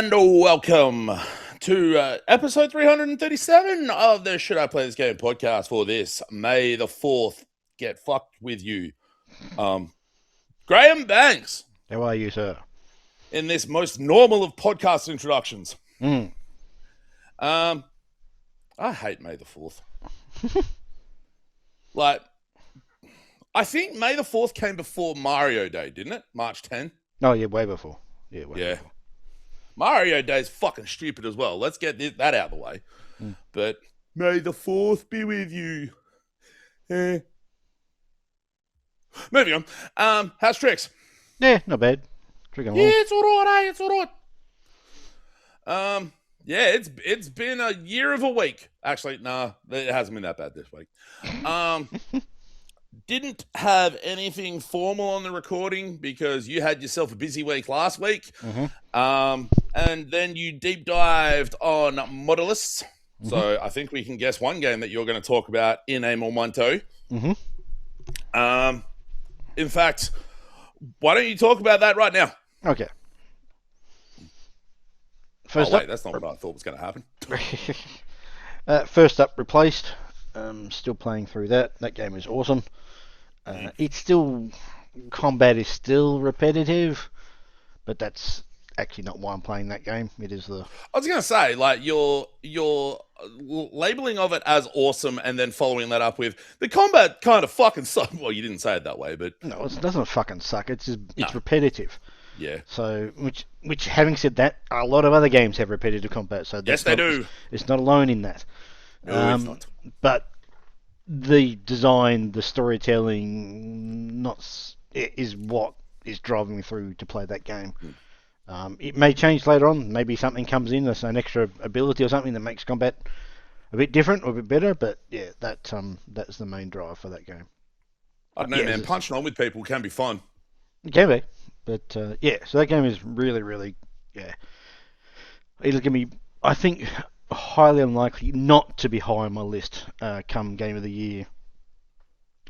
And welcome to episode 337 of the Should I Play This Game podcast for this May the 4th. Get fucked with you. Graham Banks. How are you, sir? In this most normal of podcast introductions. Mm. I hate May the 4th. I think May the 4th came before Mario Day, didn't it? March 10. Oh, yeah, way before. Yeah, way before. Mario Day is fucking stupid as well. Let's get that out of the way. Mm. But May the 4th be with you. Moving on. How's Tricks? Yeah, not bad. Tricking along. Yeah, it's all right, It's all right. Yeah, it's been a year of a week. Actually, nah, it hasn't been that bad this week. Didn't have anything formal on the recording because you had yourself a busy week last week. Mm-hmm. And then you deep dived on Modulus. Mm-hmm. So I think we can guess one game that you're going to talk about in a momento. Mm-hmm. In fact, why don't you talk about that right now? Okay. First up, that's not what I thought was going to happen. First up, Replaced. Still playing through that. That game is awesome. It's still... Combat is still repetitive, but that's actually not why I'm playing that game. It is the... I was going to say, like, your labeling of it as awesome and then following that up with the combat kind of fucking sucks. Well, you didn't say it that way, but... No, it doesn't fucking suck. It's repetitive. Yeah. So, which having said that, a lot of other games have repetitive combat. So yes, they do. It's not alone in that. No, it's not. But the design, the storytelling, is what is driving me through to play that game. It may change later on. Maybe something comes in, there's an extra ability or something that makes combat a bit different or a bit better. But yeah, that's the main drive for that game. I don't know, man. Punching on with people can be fun. It can be. But yeah, so that game is really, really, yeah. It'll give me, I think, highly unlikely not to be high on my list come Game of the Year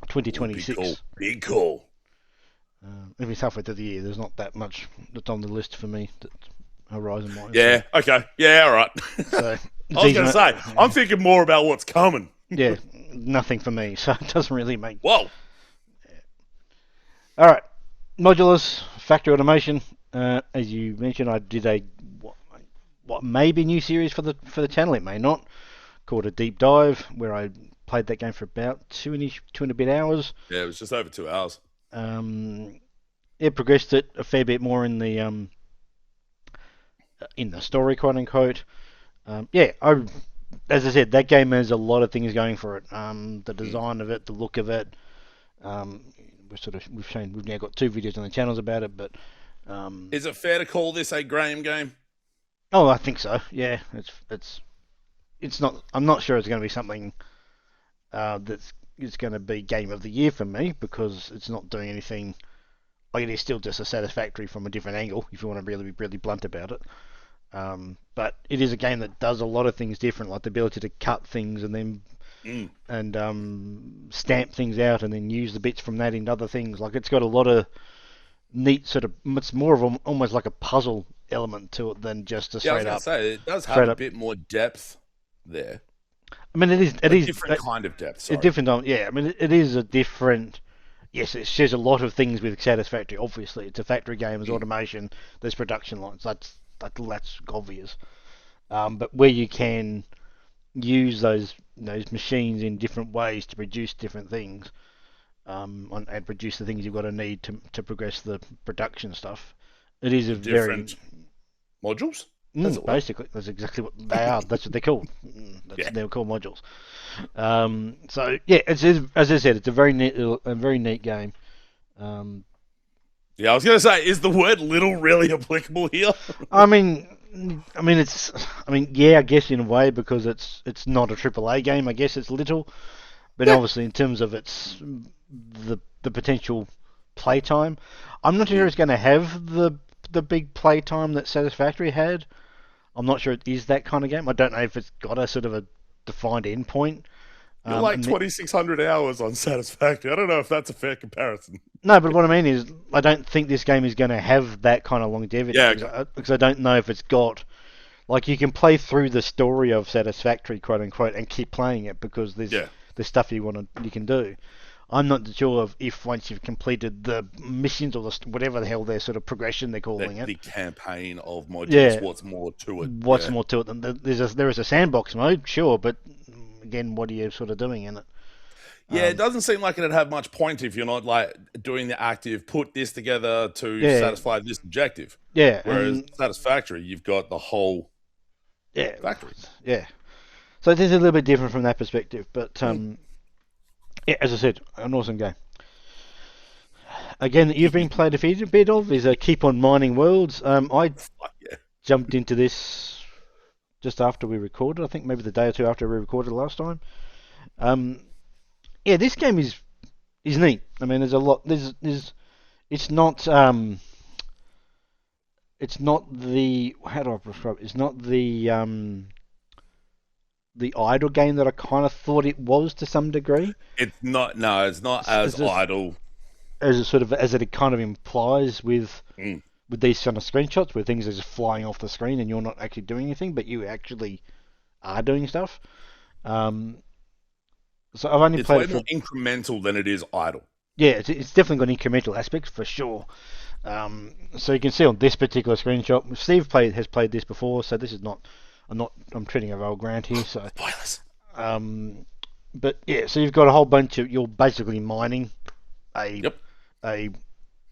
2026. Ooh, big call. If it's halfway through the year, there's not that much that's on the list for me, horizon-wise. Yeah, okay. Yeah, all right. So, I was going to say, I'm thinking more about what's coming. Yeah, nothing for me, so it doesn't really make... Whoa. Yeah. All right. Modulus, factory automation. As you mentioned, I did what may be a new series for the channel. It may not. Called a deep dive, where I played that game for about two and a bit hours. Yeah, it was just over 2 hours. It progressed it a fair bit more in the story, quote unquote. As I said, that game has a lot of things going for it. The design of it, the look of it. We've now got 2 videos on the channels about it, but is it fair to call this a Graham game? Oh, I think so. Yeah, it's not. I'm not sure it's going to be something that's going to be Game of the Year for me, because it's not doing anything. Like, it is still just a Satisfactory from a different angle, if you want to really be really blunt about it. But it is a game that does a lot of things different, like the ability to cut things and then stamp things out and then use the bits from that into other things. Like, it's got a lot of neat sort of... It's more of almost like a puzzle element to it than just a straight up... I was going to say, it does have a bit more depth there. I mean, it is a different kind of depth. Sorry. A different, yeah. I mean, it is a different. Yes, it shares a lot of things with Satisfactory. Obviously, it's a factory game. There's automation. There's production lines. That's obvious. But where you can use those machines in different ways to produce different things, and produce the things you've got to need to progress the production stuff, it is a different modules. Basically, that's exactly what they are. That's what they're called. They're called modules. So yeah, as I said, it's a very neat game. Yeah, I was going to say, is the word "little" really applicable here? I mean, yeah, I guess in a way, because it's not a AAA game. I guess it's little, but obviously in terms of the potential playtime, I'm not sure it's going to have the big playtime that Satisfactory had. I'm not sure it is that kind of game. I don't know if it's got a sort of a defined endpoint. You're like And 2,600 hours on Satisfactory. I don't know if that's a fair comparison. no, but what I mean is, I don't think this game is going to have that kind of longevity Yeah, because okay. I don't know if it's got like you can play through the story of Satisfactory, quote unquote, and keep playing it because Yeah. there's stuff you can do. I'm not sure of if once you've completed the missions or whatever the hell their sort of progression they're calling it. The campaign of Modulus, Yeah, what's more to it? what's Yeah. more to it than there is a sandbox mode, sure, but again, what are you sort of doing in it? Yeah, it doesn't seem like it'd have much point if you're not like doing the active put this together to Yeah, satisfy this objective. yeah, Whereas and Satisfactory, you've got the whole yeah, factory. yeah. So it is a little bit different from that perspective, but Mm. yeah, as I said, an awesome game. Again, that you've been played a bit of is Keep on Mining Worlds. I Fuck yeah. jumped into this just after we recorded. I think maybe the day or two after we recorded last time. Um, yeah, this game is neat. I mean, there's a lot. There's it's not it's not the how do I describe it? It's not the idle game that I kind of thought it was to some degree. It's not, no, it's not as idle. As it sort of as it kind of implies Mm. with these kind of screenshots where things are just flying off the screen and you're not actually doing anything, but you actually are doing stuff. So I've only It's played way it more for incremental than it is idle. yeah, it's definitely got incremental aspects for sure. So you can see on this particular screenshot, Steve has played this before, so this is not I'm treating a Roll Grant here, so Spoilers. um, but yeah, so you've got a whole bunch of you're basically mining a Yep. a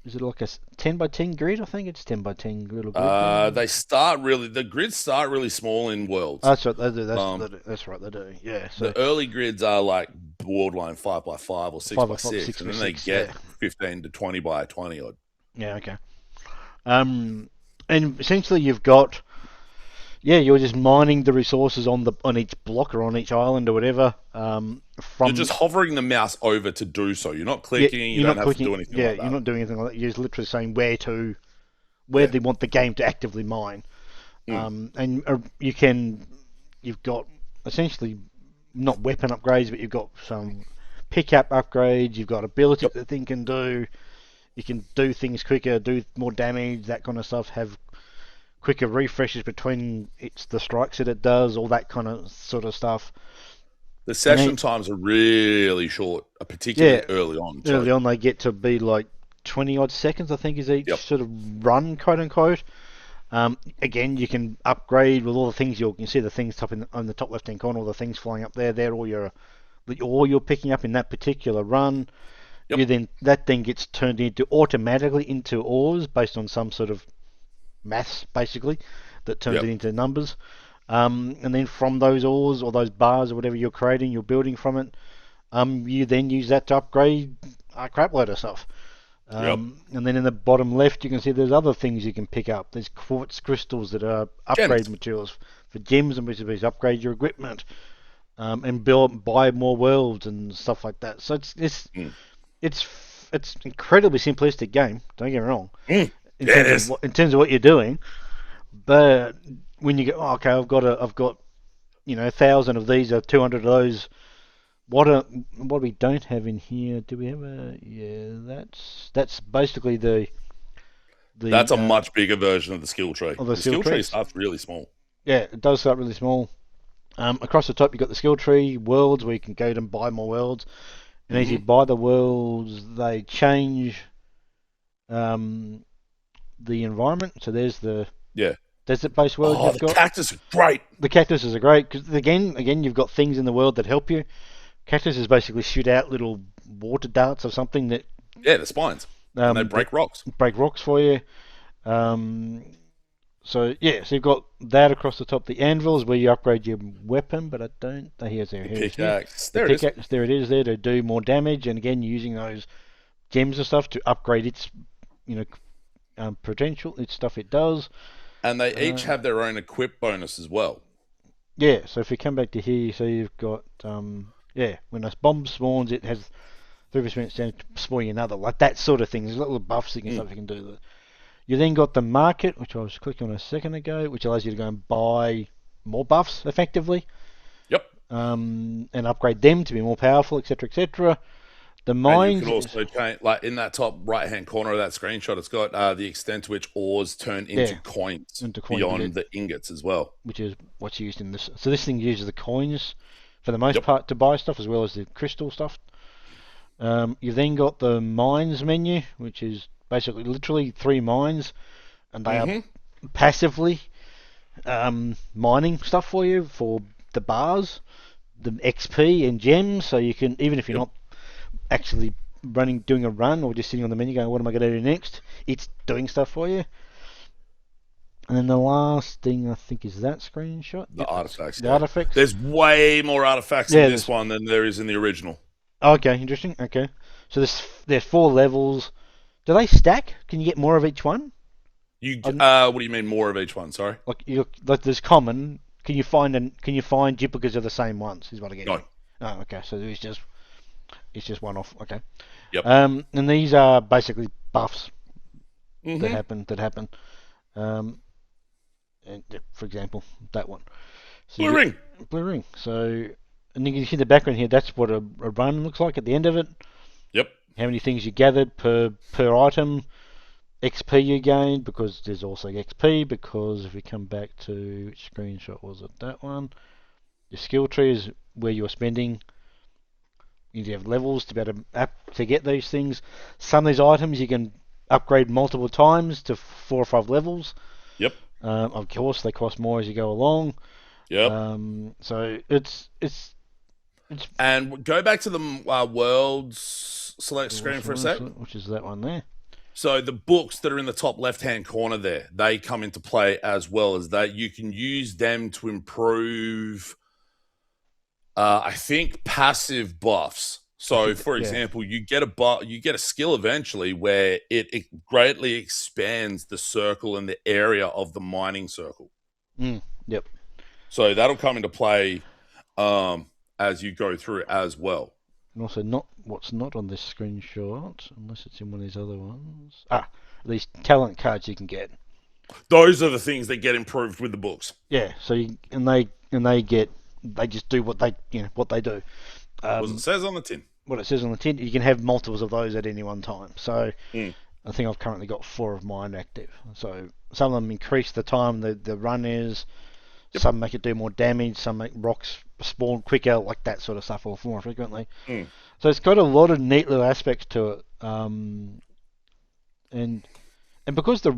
is it like a 10 by 10 grid? I think it's 10 by 10 little grid there. The grids start really small in Oh, worlds. that's right, they do. Um, That's right, they do. Yeah, so the early grids are like borderline 5 by 5 or 6 5 by by 5, 6, 6 and by then they 6. get Yeah, 15 to 20 by 20 odd. yeah, okay. And essentially you've got you're just mining the resources on each block or on each island or whatever. You're From just hovering the mouse over to do so. You're not yeah, clicking. You you're don't not have to clicking. do anything Yeah, like you're that. not doing anything like that. You're just literally saying where Yeah. they want the game to actively mine. Mm. And you've got essentially not weapon upgrades, but you've got some pickup upgrades. You've got abilities Yep. that the thing can do. You can do things quicker, do more damage, that kind of stuff. Have quicker refreshes between the strikes that it does, all that kind of sort of stuff. The And then, session times are really short, yeah, particularly early on. early So, on they get to be like 20 odd seconds, I think, is each yep. sort of run, quote unquote. Again, you can upgrade with all the things you can see the things top on the top left hand corner, all the things flying up there. They're all you're picking up in that particular run. Yep. That then gets turned into automatically into ores based on some sort of maths, basically, that turns Yep. it into numbers. And then from those ores or those bars or whatever you're creating, you're building from it. You then use that to upgrade a crap load of stuff. Yep. And then in the bottom left, you can see there's other things you can pick up. There's quartz crystals that are upgrade Gems. materials for gems, and which upgrade your equipment, and buy more worlds and stuff like that. So Mm. it's incredibly simplistic game. Don't get me wrong. Mm. Yeah, it is. In terms of what you're doing, but when you go, oh, okay, I've got 1,000 of these or 200 of those. What we don't have in here? Do we have a? Yeah, that's basically That's a much bigger version of the skill tree. of the The skill skill tree trees. starts really small. Yeah, it does start really small. Across the top, you've got the skill tree worlds where you can go and buy more worlds. And as you buy the worlds, they change the environment. So there's the Yeah. desert-based world Oh, you've the got. cactus are great. The cactuses are great because again, you've got things in the world that help you. Cactuses basically shoot out little water darts or something that Yeah, the spines. And they break rocks. break rocks for you. So you've got that across the top. The anvils where you upgrade your weapon, but I don't. Here's The here. pickaxe. The There it is. pickaxe, there it is, there to do more damage, and again using those gems and stuff to upgrade its, potential, its stuff it does. And they each have their own equip bonus as well. Yeah, so if you come back to here, you see you've got when a bomb spawns, it has 3% chance to spawn another, like that sort of thing. There's little buffs and stuff you can do. You then got the market, which I was clicking on a second ago, which allows you to go and buy more buffs effectively. Yep. and upgrade them to be more powerful, etc., etc. The And you can mines, also change, like in that top right hand corner of that screenshot, it's got the extent to which ores turn into yeah, coins into coins, beyond the ingots as well. which is what's used in this. So this thing uses the coins for the most Yep. part to buy stuff, as well as the crystal stuff. You've then got the mines menu, which is basically literally 3 mines, and they are Mm-hmm. passively mining stuff for you for the bars, the XP and gems. So you can, even if you're Yep. not actually doing a run, or just sitting on the menu going, what am I going to do next? It's doing stuff for you. And then the last thing I think is that screenshot. The Yep, artifacts, the yeah. artifacts. There's way more artifacts in Yeah, this one than there is in the original. okay, interesting. Okay, so there's 4 levels. Do they stack? Can you get more of each one? What do you mean more of each one? Sorry. Like there's common. Can you find duplicates of the same ones? Is what I get. No. Oh, okay. So it's just one off. Okay. Yep. And these are basically buffs that Mm-hmm. happen. Um, and for example, that one. So Blue ring. blue ring. So, and you can see the background here. That's what a run looks like at the end of it. Yep. How many things you gathered per item. XP you gained, because there's also XP, because if we come back to, which screenshot was it, that one, your skill tree is where you're spending. You have levels to be able to get these things. Some of these items you can upgrade multiple times to 4 or 5 levels. Yep. Of course, they cost more as you go along. Yep. So it's And go back to the world's select screen for a sec. which is that one there. So the books that are in the top left-hand corner there, they come into play as well as that. You can use them to improve, I think, passive buffs. So, for example, you get a skill eventually where it greatly expands the circle and the area of the mining circle. Yep. So that'll come into play as you go through as well. And also, what's not on this screenshot, unless it's in one of these other ones. These talent cards you can get. Those are the things that get improved with the books. Yeah. So they just do what they do. What it says on the tin. What it says on the tin. You can have multiples of those at any one time. So Mm. I think I've currently got 4 of mine active. So some of them increase the time the run is. Yep. Some make it do more damage. Some make rocks spawn quicker, like that sort of stuff, or more frequently. Mm. So it's got a lot of neat little aspects to it. And because the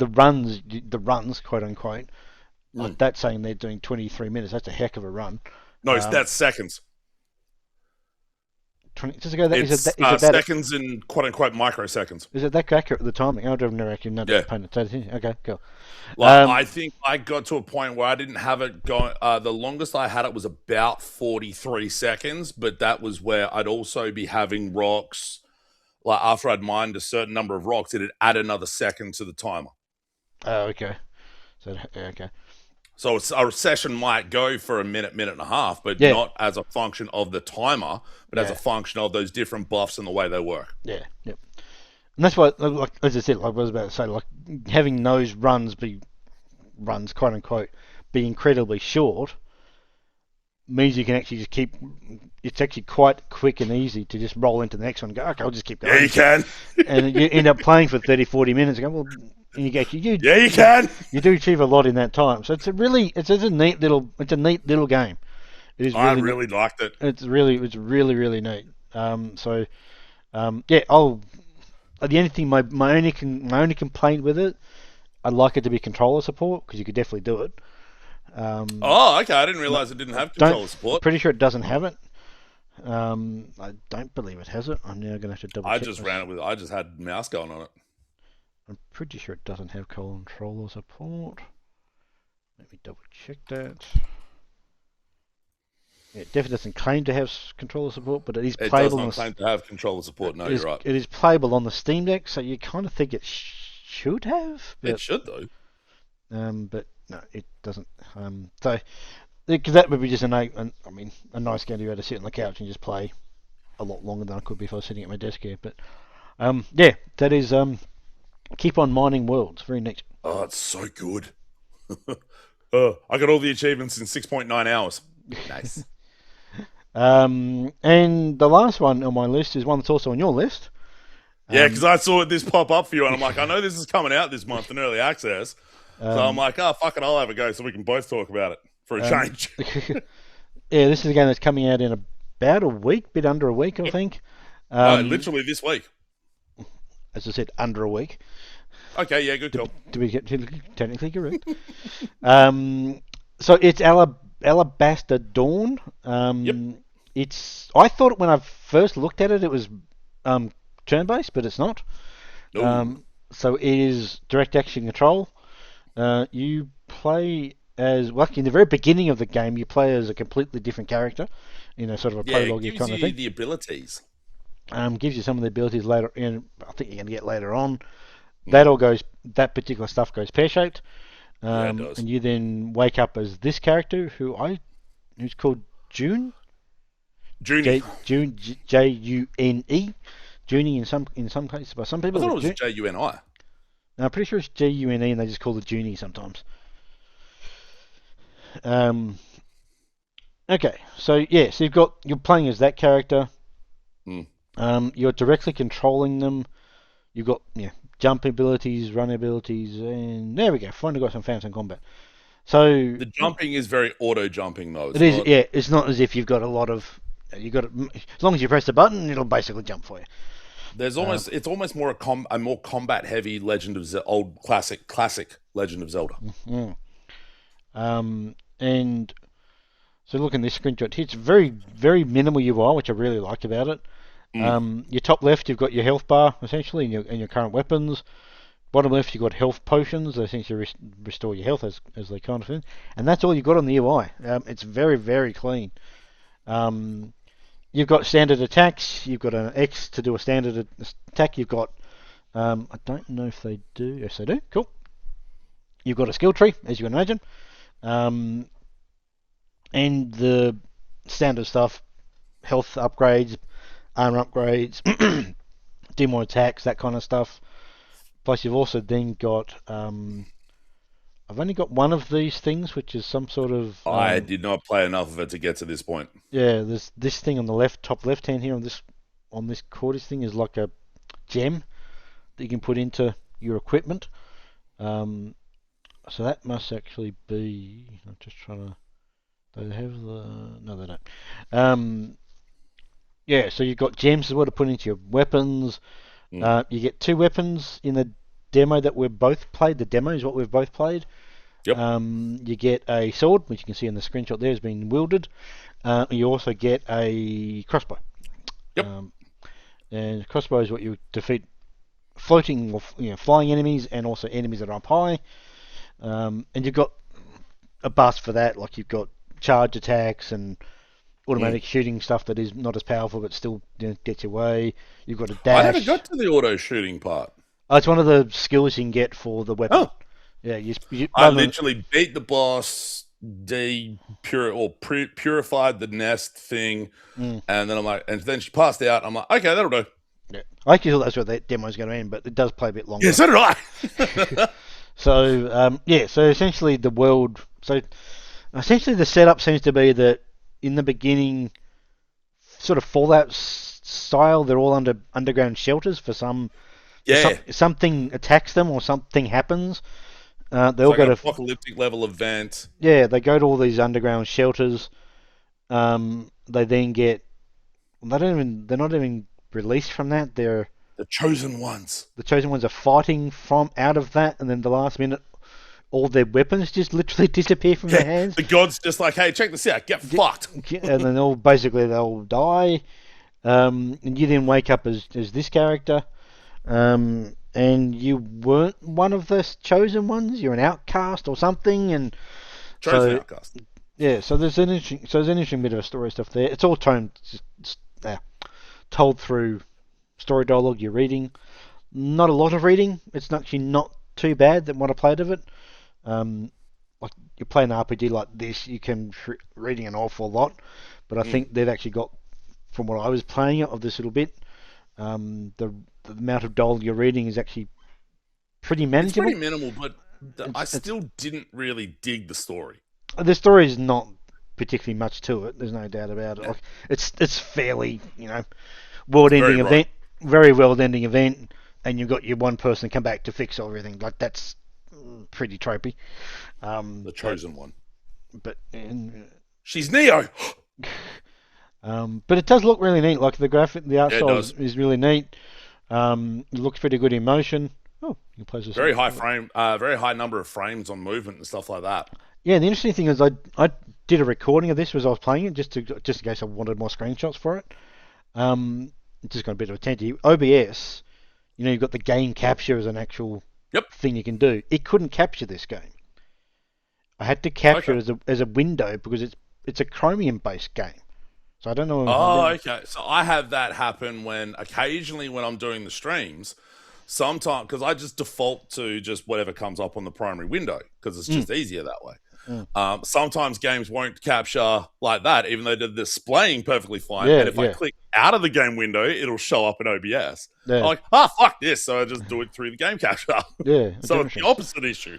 runs, quote unquote, like that's saying they're doing 23 minutes. That's a heck of a run. No, that's seconds. 20, just go that, It's is it that seconds and quote unquote microseconds. Is it that accurate, the timing? I've never actually noticed. Yeah. Paying attention. Okay, cool. I think I got to a point where I didn't have it going. The longest I had it was about 43 seconds, but that was where I'd also be having rocks. Like after I'd mined a certain number of rocks, it'd add another second to the timer. Oh, okay. So, okay. So a session might go for a minute, minute and a half, but not as a function of the timer, but as a function of those different buffs and the way they work. Yeah, yep. And that's why, like as I said, like I was about to say, like having those runs, quote unquote, be incredibly short means you can actually just keep. It's actually quite quick and easy to just roll into the next one and go, okay, I'll just keep going. Yeah, you can. And you end up playing for 30, 40 minutes and go, well, and you go, yeah, you can. You do achieve a lot in that time. So it's a neat little game. It is. I really liked it. It's really neat. The only thing, my only complaint with it, I'd like it to be controller support, because you could definitely do it. Okay. I didn't realize it didn't have controller support. I'm pretty sure it doesn't have it. I don't believe it has it. I'm now going to have to double check. I just ran it with. I just had mouse going on it. I'm pretty sure it doesn't have controller support. Let me double check that. Yeah, it definitely doesn't claim to have controller support, but it is playable. It does not claim to have controller support. No, you're right. It is playable on the Steam Deck, so you kind of think it should have. It should though. But no, it doesn't. Because that would be just a nice game to be able to sit on the couch and just play a lot longer than I could be if I was sitting at my desk here. But that is Keep on Mining Worlds. Very neat. Oh, it's so good. I got all the achievements in 6.9 hours. Nice. And the last one on my list is one that's also on your list. Yeah, because Um, I saw this pop up for you, and I'm like, I know this is coming out this month in early access, so I'm um, like, oh fuck it, I'll have a go so we can both talk about it for a um, change. yeah, this is a game that's coming out in about a week, bit under a week, I Yep. think. No, Um, literally this week. as I said, under a week Okay, yeah, good to, call. to be technically correct. Um, so it's Alabaster Dawn. Yep. It's I thought when I first looked at it, it was um, turn-based, but it's not. No. So it is direct action control. You play as well in the very beginning of the game. You play as a completely different character, sort of a Yeah, it prologue gives kind of you thing. the abilities. Gives you some of the abilities later, and I think you're going to get later on. Mm. That particular stuff goes pear shaped, Yeah, it does. and you then wake up as this character who's called June, Junie. June, Junie in some cases. By some I people, thought it it's was June. Juni. No, I'm pretty sure it's June, and they just call it Junie sometimes. Um, okay, so yeah, so you're playing as that character. Mm. You're directly controlling them. You've got jump abilities, run abilities, and there we go. Finally got some fancy combat. So The jumping is very auto jumping though. it It's is, not. yeah. It's not as if you've got a lot of. You got as long as you press the button, it'll basically jump for you. There's Um, almost. It's almost more a more combat heavy Legend of old classic Legend of Zelda. mm. And so look in this screenshot here. It's very very minimal UI, which I really like about it. Mm. Your top left, you've got your health bar essentially, and your current weapons. Bottom left, you've got health potions. They essentially restore your health as they kind of thing. And that's all you've got on the UI. It's very, very clean. Um, you've got standard attacks. You've got an X to do a standard attack. You've got, I don't know if they do. Yes, they do. Cool. You've got a skill tree, as you can imagine. Um, and the standard stuff, health upgrades, armor upgrades, do more attacks, that kind of stuff. Plus, you've also then got I've only got one of these things, which is some sort of I did not play enough of it to get to this point. yeah. There's this thing on the top left hand here on this cordis thing is like a gem that you can put into your equipment. Um, so that must actually be. I'm just trying to. Do they have the? No, they don't. Yeah. So you've got gems as well to put into your weapons. Mm. You get two weapons in the demo that we've both played. The demo is what we've both played. Yep. You get a sword, which you can see in the screenshot there, has been wielded. You also get a crossbow. Yep. And crossbow is what you defeat floating or flying enemies and also enemies that are up high. And you've got a bust for that, like you've got charge attacks and automatic shooting stuff that is not as powerful but still gets your way. You've got a I never dash. got to the auto shooting part. Oh, it's one of the skills you can get for the weapon. Oh, Yeah, I literally beat the boss, purified the nest thing, Mm. and then I'm like, and then she passed out. I'm like, okay, that'll do. Yeah. I actually thought that's where that demo is going to end, but it does play a bit longer. Yeah, so did I. So yeah, so essentially the setup seems to be that in the beginning, sort of Fallout style, they're all under underground shelters for Yeah, something attacks them or something happens. They it's all like go an to apocalyptic level event. they go to all these underground shelters. They then get they're not even released from that. The chosen ones. The chosen ones are fighting from out of that, and then the last minute, all their weapons just literally disappear from their Yeah, hands. the gods just like, hey, check this out, get fucked. And then they'll die. And you then wake up as this character, and you weren't one of the chosen ones. You're an outcast or something, and Chosen so outcast. yeah. So there's an interesting bit of a story stuff there. It's all told through story dialogue you're reading. Not a lot of reading. It's actually not too bad than what I played of it. Like you play an RPG like this, you can reading an awful lot, but I think they've actually got, from what I was playing it of this little bit, the amount of dialogue you're reading is actually pretty It's manageable. pretty minimal, but I still didn't really dig the story. The story is not particularly much to it. There's no doubt about it. Yeah. Like it's fairly, It's world-ending very rote. event, very world-ending event, and you've got your one person come back to fix everything. Like that's pretty tropey. The chosen one. But She's Neo. but it does look really neat. Like the art Yeah, it style does. is really neat. It looks pretty good in motion. Oh, you can play this. Very high frame, very high number of frames on movement and stuff like that. Yeah, the interesting thing is I did a recording of this as I was playing it just in case I wanted more screenshots for it. Just got a bit of attention. OBS, you've got the game capture as an actual thing you can do. It couldn't capture this game. I had to capture it as a window because it's a Chromium based game. So I don't know. Oh, okay. So I have that happen occasionally when I'm doing the streams. Sometimes, because I just default to just whatever comes up on the primary window because it's just easier that way. Sometimes games won't capture like that, even though they're displaying perfectly fine. Yeah, and if I click out of the game window, it'll show up in OBS. Yeah. I'm like, fuck this. So I just do it through the game capture. Yeah. So it's the opposite issue.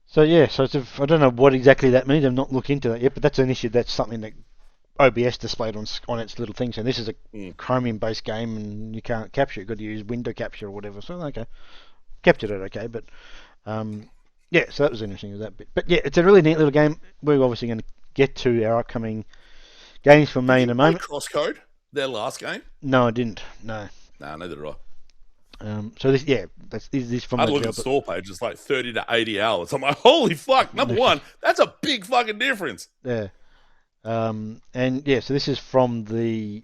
So yeah, I don't know what exactly that means. I've not looked into that yet, but that's an issue. That's something that OBS displayed on its little thing. So this is a Chromium-based game, and you can't capture it. You've got to use window capture or whatever. So okay, captured it okay, but yeah. So that was interesting with that bit. But yeah, it's a really neat little game. We're obviously going to get to our upcoming games for May in a moment. Crosscode, their last game? No, I didn't. No. Nah, neither did I. So this, is this from? I look at the store page. It's like 30 to 80 hours. I'm like, holy fuck! Number one, that's a big fucking difference. Yeah. And yeah, so this is from the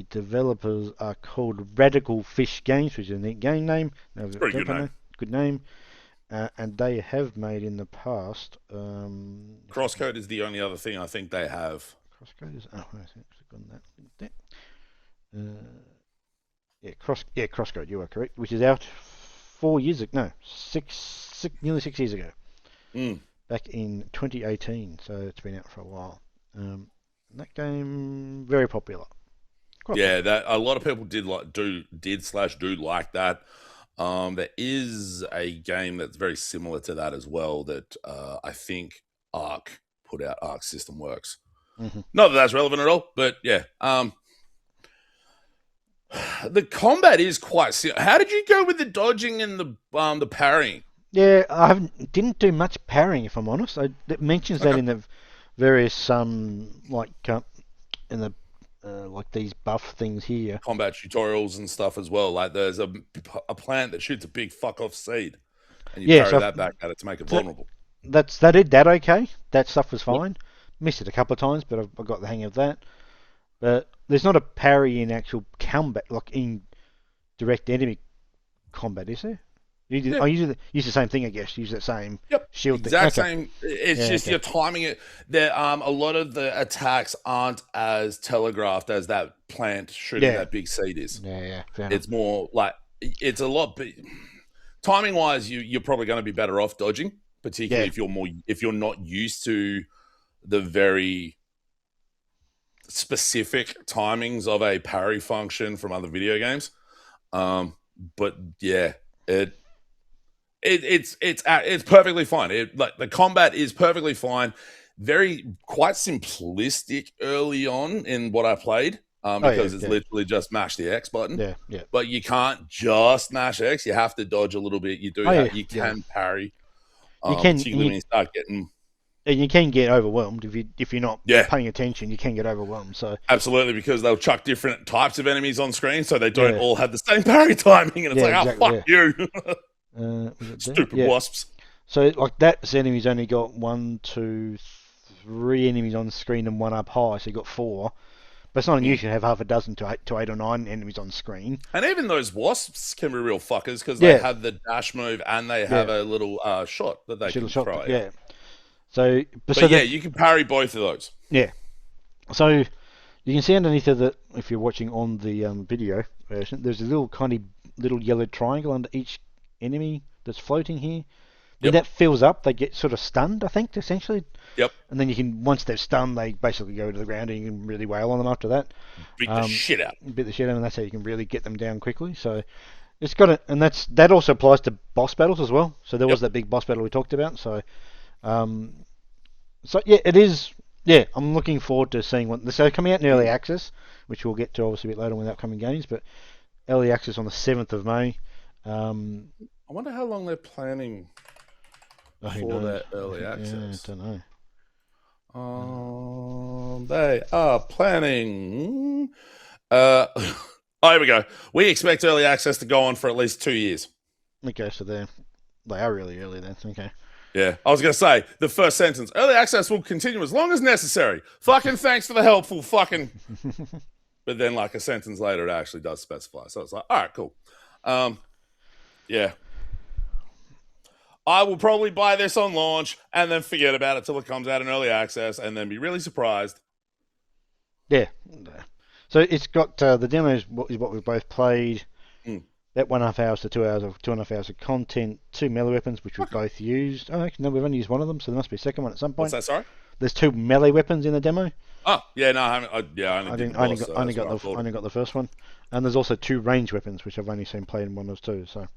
developers are called Radical Fish Games, which is a neat game name. Very good name. Good name. And they have made in the past. Crosscode is the only other thing I think they have. Crosscode is. Oh, I actually got that. Crosscode. You are correct. Which is out 4 years ago. No, nearly 6 years ago. Back in 2018, so it's been out for a while. That game very popular. That a lot of people do like that. There is a game that's very similar to that as well that I think Arc put out. Arc System Works. Not that that's relevant at all, but yeah. The combat is quite simple. How did you go with the dodging and the parrying? Yeah, didn't do much parrying, if I'm honest. It mentions that in the various like these buff things here. Combat tutorials and stuff as well. Like there's a plant that shoots a big fuck off seed, and you parry that back at it to make it vulnerable. That did that okay. That stuff was fine. Missed it a couple of times, but I got the hang of that. But there's not a parry in actual combat, like in direct enemy combat, is there? I use the same thing, I guess. Use that same shield thing. Exact same. It's just you're timing it. There, a lot of the attacks aren't as telegraphed as that plant shooting that big seed is. Yeah. It's more like it's a lot. Timing wise, you're probably going to be better off dodging, particularly if you're not used to the very specific timings of a parry function from other video games. But yeah, it's perfectly fine. The combat is perfectly fine. Quite simplistic early on in what I played, because it's literally just mash the X button. Yeah. But you can't just mash X. You have to dodge a little bit. You can parry. Particularly when you start getting. And you can get overwhelmed if you're not paying attention. You can get overwhelmed. So absolutely, because they'll chuck different types of enemies on screen, so they don't all have the same parry timing, and it's fuck you. Stupid wasps. So like that enemy's only got 1, 2, 3 enemies on screen and one up high, so you got 4. But it's not unusual to have half a dozen to 8 or 9 enemies on screen. And even those wasps can be real fuckers because they have the dash move and they have a little shot that they can throw. Yeah. So, you can parry both of those. Yeah. So you can see underneath of the, if you're watching on the video version, there's a little yellow triangle under each enemy that's floating here. When that fills up, they get sort of stunned, I think, essentially. Yep. And then once they're stunned, they basically go to the ground, and you can really wail on them after that. Beat the shit out. And that's how you can really get them down quickly. So it's got it, and that also applies to boss battles as well. So there was that big boss battle we talked about. So So yeah, it is. Yeah, I'm looking forward to seeing what. So coming out in early Mm. access, which we'll get to obviously a bit later with upcoming games, but early access on the 7th of May. Um, I wonder how long they're planning who for knows? that early Yeah, access. don't know. They are planning. Uh, oh, here we go. We expect early access to go on for at least 2 years. Okay, so they are really early then. Okay. Yeah, I was going to say the first sentence: early access will continue as long as necessary. Fucking thanks for the helpful fucking. But then, like a sentence later, it actually does specify. So it's like, all right, cool. Yeah, I will probably buy this on launch and then forget about it till it comes out in early access, and then be really surprised. Yeah. So it's got the demos is what we've both played. Mm. That 1.5 hours to 2 hours of 2.5 hours of content, two melee weapons which we've Okay. both used. Oh, no, we've only used one of them, so there must be a second one at some What's point. that? Sorry. There's two melee weapons in the demo. Oh, yeah, no, I haven't. I only I did the didn't. I only boss, got. so Only that's got what I the. thought. Only got the first one, and there's also two range weapons which I've only seen played in one of two. So,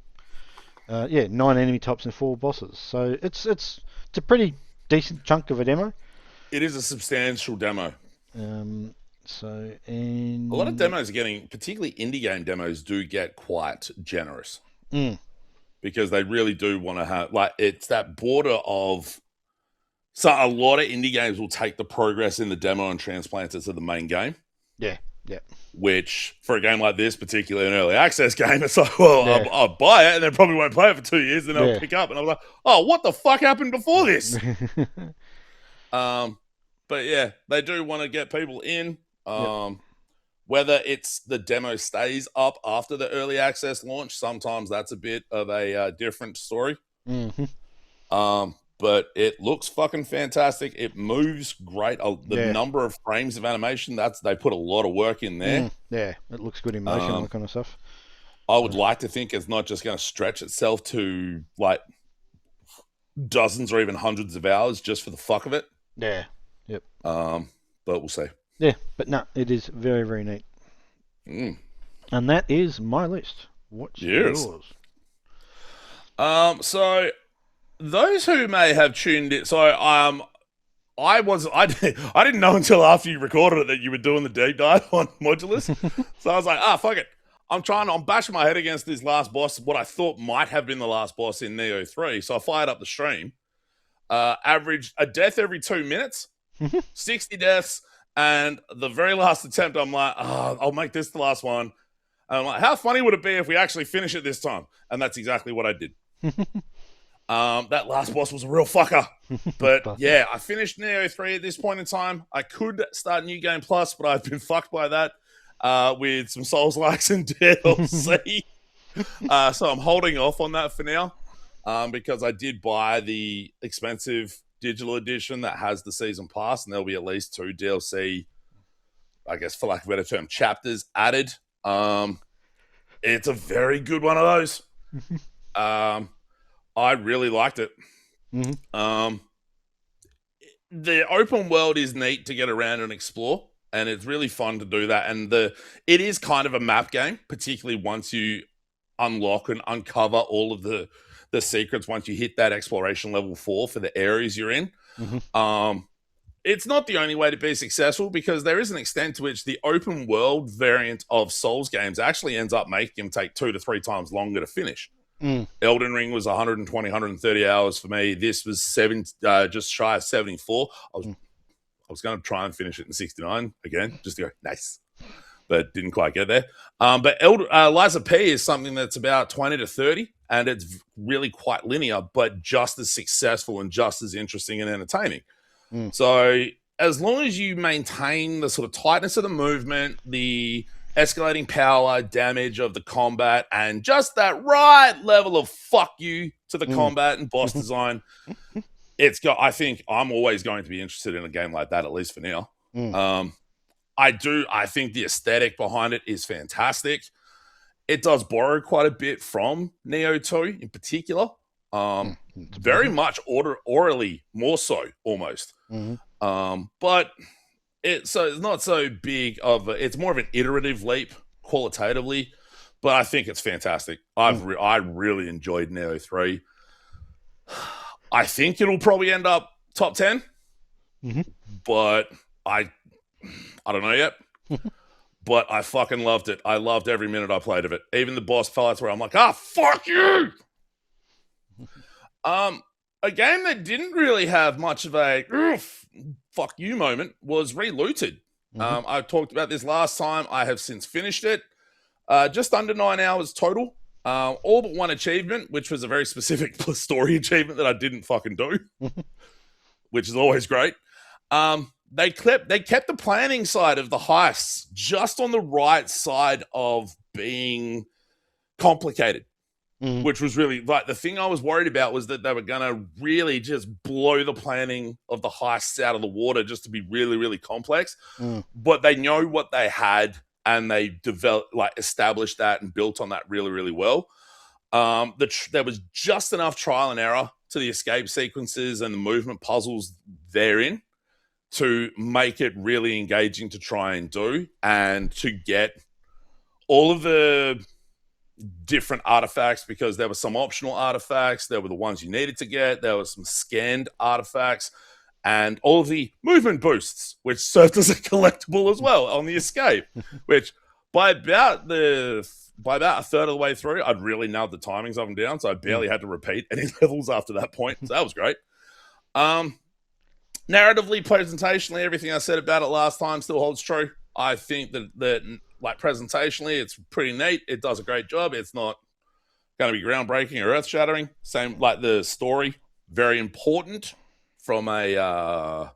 yeah, 9 enemy types and 4 bosses. So it's a pretty decent chunk of a demo. It is a substantial demo. Um, so A lot of and demos are getting, particularly indie game demos, do get quite generous mm, because they really do want to have, like, it's that border of. So a lot of indie games will take the progress in the demo and transplant it to the main game. yeah, yeah, Which, for a game like this, particularly an early access game, it's like, well, yeah, I'll buy it and then probably won't play it for 2 years. Then I'll yeah. pick up and I'm like, oh, what the fuck happened before this? But yeah, they do want to get people in. Yep. Whether it's the demo stays up after the early access launch, sometimes that's a bit of a different story. Mm-hmm. But it looks fucking fantastic. It moves great. The Yeah. number of frames of animation, they put a lot of work in there. Yeah, it looks good in motion, all that kind of stuff. I would like to think it's not just going to stretch itself to like dozens or even hundreds of hours just for the fuck of it. Yeah. Yep. But we'll see. Yeah, but no, it is very, very neat. Mm. And that is my list. What's Yes. yours? So those who may have tuned in, so I didn't know until after you recorded it that you were doing the deep dive on Modulus. So I was like, fuck it. I'm bashing my head against this last boss, what I thought might have been the last boss in Neo 3. So I fired up the stream. Averaged a death every 2 minutes, 60 deaths, and the very last attempt, I'm like, I'll make this the last one. And I'm like, how funny would it be if we actually finish it this time? And that's exactly what I did. That last boss was a real fucker. But yeah, I finished Neo 3 at this point in time. I could start New Game Plus, but I've been fucked by that with some Souls-likes and DLC. So I'm holding off on that for now because I did buy the expensive digital edition that has the season pass, and there'll be at least 2 DLC, I guess, for lack of a better term, chapters added. It's a very good one of those. I really liked it. Mm-hmm. The open world is neat to get around and explore, and it's really fun to do that. And it is kind of a map game, particularly once you unlock and uncover all of the secrets once you hit that exploration level 4 for the areas you're in. Mm-hmm. It's not the only way to be successful because there is an extent to which the open world variant of Souls games actually ends up making them take 2 to 3 times longer to finish. Elden Ring was 120, 130 hours for me. This was just shy of 74. I was going to try and finish it in 69 again, just to go, nice. But didn't quite get there. But Liza P is something that's about 20 to 30, and it's really quite linear, but just as successful and just as interesting and entertaining. So as long as you maintain the sort of tightness of the movement, the escalating power, damage of the combat, and just that right level of fuck you to the combat and boss design, I think I'm always going to be interested in a game like that, at least for now. I think the aesthetic behind it is fantastic. It does borrow quite a bit from Neo 2 in particular. Very much orally, more so, almost. But it's not so big of it's more of an iterative leap qualitatively, but I think it's fantastic. I really enjoyed Neo 3. I think it'll probably end up top 10. but I don't know yet. But I fucking loved it. I loved every minute I played of it. Even the boss fights where I'm like, fuck you! A game that didn't really have much of a fuck you moment was Relooted. I talked about this last time. I have since finished it. Just under 9 hours total. All but one achievement, which was a very specific story achievement that I didn't fucking do, which is always great. They kept the planning side of the heists just on the right side of being complicated, which was really like the thing I was worried about was that they were going to really just blow the planning of the heists out of the water just to be really, really complex. But they know what they had and they established that and built on that really, really well. There was just enough trial and error to the escape sequences and the movement puzzles therein to make it really engaging to try and do, and to get all of the different artifacts, because there were some optional artifacts, there were the ones you needed to get, there were some scanned artifacts, and all of the movement boosts, which served as a collectible as well on the escape, which by about a third of the way through, I'd really nailed the timings of them down, so I barely had to repeat any levels after that point, so that was great. Narratively, presentationally, everything I said about it last time still holds true. I think that like presentationally, it's pretty neat. It does a great job. It's not going to be groundbreaking or earth-shattering. Same like the story, very important from I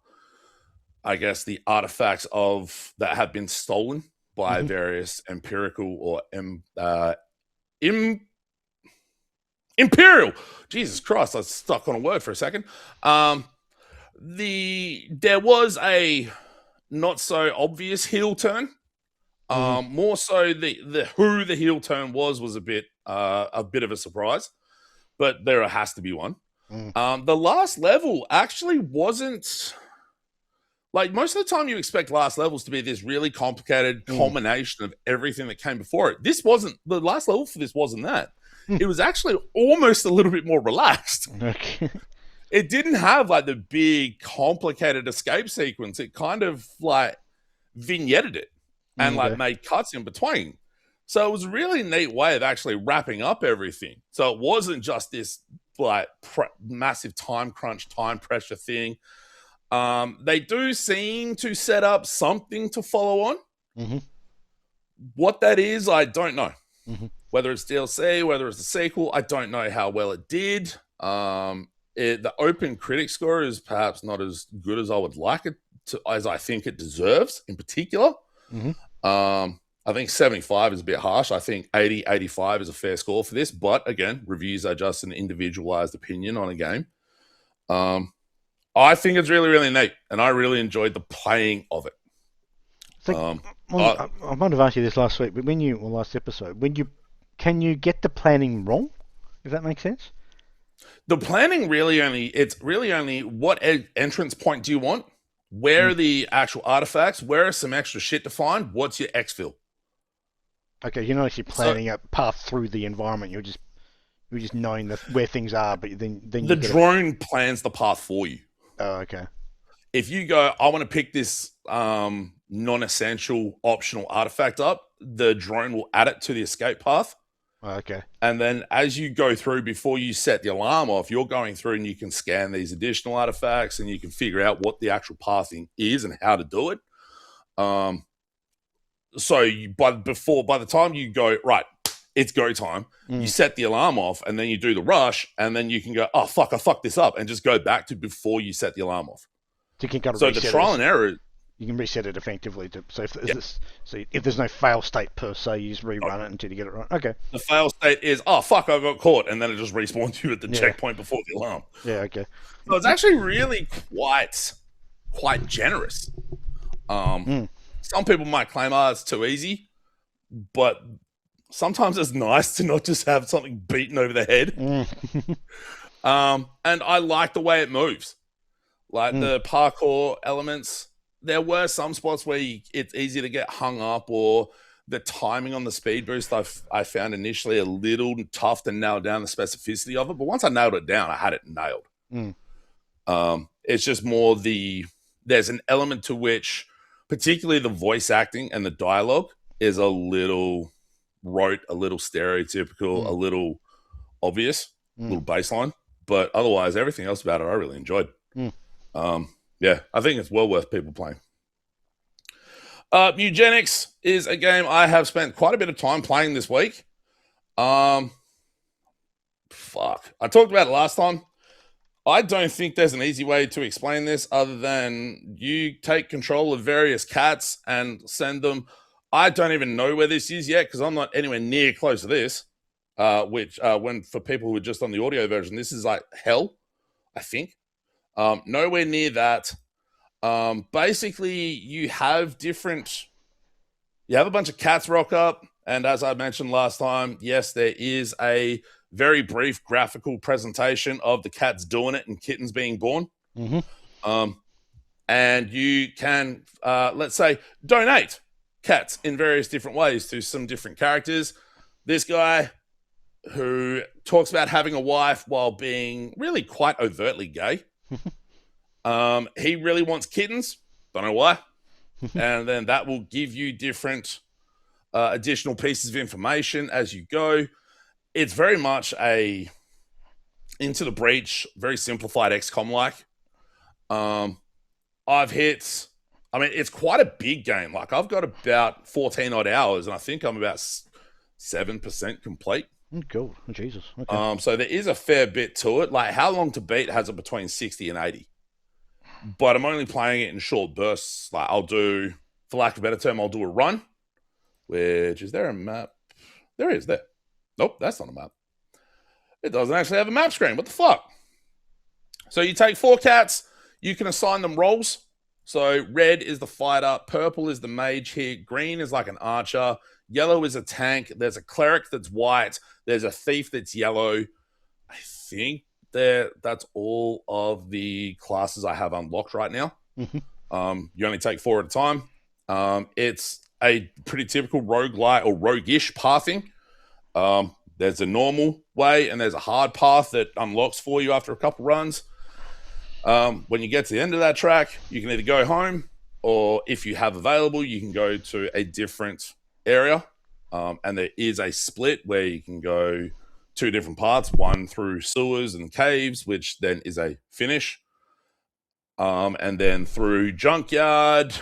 guess the artifacts that have been stolen by various empirical or imperial. Jesus Christ, I was stuck on a word for a second. There was a not so obvious heel turn. More so who the heel turn was a bit of a surprise, but there has to be one. The last level actually wasn't like most of the time you expect last levels to be this really complicated culmination of everything that came before it. The last level for this wasn't that. It was actually almost a little bit more relaxed. Okay. It didn't have like the big complicated escape sequence. It kind of like vignetted it and like made cuts in between. So it was a really neat way of actually wrapping up everything. So it wasn't just this like massive time crunch, time pressure thing. They do seem to set up something to follow on. What that is, I don't know. Whether it's DLC, whether it's a sequel, I don't know how well it did. The open critic score is perhaps not as good as I would like it to, as I think it deserves in particular. I think 75 is a bit harsh. I think 80, 85 is a fair score for this. But again, reviews are just an individualized opinion on a game. I think it's really, really neat. And I really enjoyed the playing of it. I might have asked you this last week, but last episode, can you get the planning wrong? If that makes sense? The planning it's really only what entrance point do you want? Where are the actual artifacts? Where are some extra shit to find? What's your exfil? Okay, you're not actually planning a path through the environment. You're just knowing where things are, but then the drone plans the path for you. Oh, okay. If you go, I want to pick this non-essential optional artifact up, the drone will add it to the escape path. Okay. And then as you go through, before you set the alarm off, you're going through and you can scan these additional artifacts and you can figure out what the actual pathing is and how to do it. So by the time you go, right, it's go time, you set the alarm off and then you do the rush and then you can go, oh, fuck, I fucked this up, and just go back to before you set the alarm off. So the trial and error... You can reset it effectively. If there's no fail state per se, you just rerun it until you get it right. Okay. The fail state is, oh, fuck, I got caught, and then it just respawns you at the checkpoint before the alarm. Yeah, okay. So it's actually really quite generous. Some people might claim, it's too easy, but sometimes it's nice to not just have something beaten over the head. And I like the way it moves. Like the parkour elements, there were some spots where it's easy to get hung up, or the timing on the speed boost I found initially a little tough to nail down the specificity of it. But once I nailed it down, I had it nailed. It's just more the there's an element to which, particularly the voice acting and the dialogue, is a little rote, a little stereotypical, a little obvious, a little baseline. But otherwise, everything else about it I really enjoyed. Yeah, I think it's well worth people playing. Eugenics is a game I have spent quite a bit of time playing this week. I talked about it last time. I don't think there's an easy way to explain this other than you take control of various cats and send them. I don't even know where this is yet because I'm not anywhere near close to this. When for people who are just on the audio version, this is like hell, I think. Nowhere near that. Basically, you have a bunch of cats rock up, and as I mentioned last time, yes, there is a very brief graphical presentation of the cats doing it and kittens being born. And you can, let's say, donate cats in various different ways to some different characters. This guy who talks about having a wife while being really quite overtly gay. He really wants kittens. Don't know why. And then that will give you different additional pieces of information as you go. It's very much a Into the Breach, very simplified XCOM-like. It's quite a big game. Like, I've got about 14 odd hours, and I think I'm about 7% complete. Cool. Oh, Jesus. Okay. So there is a fair bit to it. Like, how long to beat has it between 60 and 80. But I'm only playing it in short bursts. Like, I'll do, for lack of a better term, I'll do a run. Which, is there a map? There is, there. Nope, that's not a map. It doesn't actually have a map screen. What the fuck? So you take 4 cats. You can assign them roles. So red is the fighter. Purple is the mage here. Green is like an archer. Yellow is a tank. There's a cleric that's white. There's a thief that's yellow. I think that's all of the classes I have unlocked right now. You only take 4 at a time. It's a pretty typical roguelite or roguish pathing. There's a normal way and there's a hard path that unlocks for you after a couple runs. When you get to the end of that track, you can either go home, or if you have available, you can go to a different area. And there is a split where you can go 2 different paths, one through sewers and caves, which then is a finish. And then through junkyard,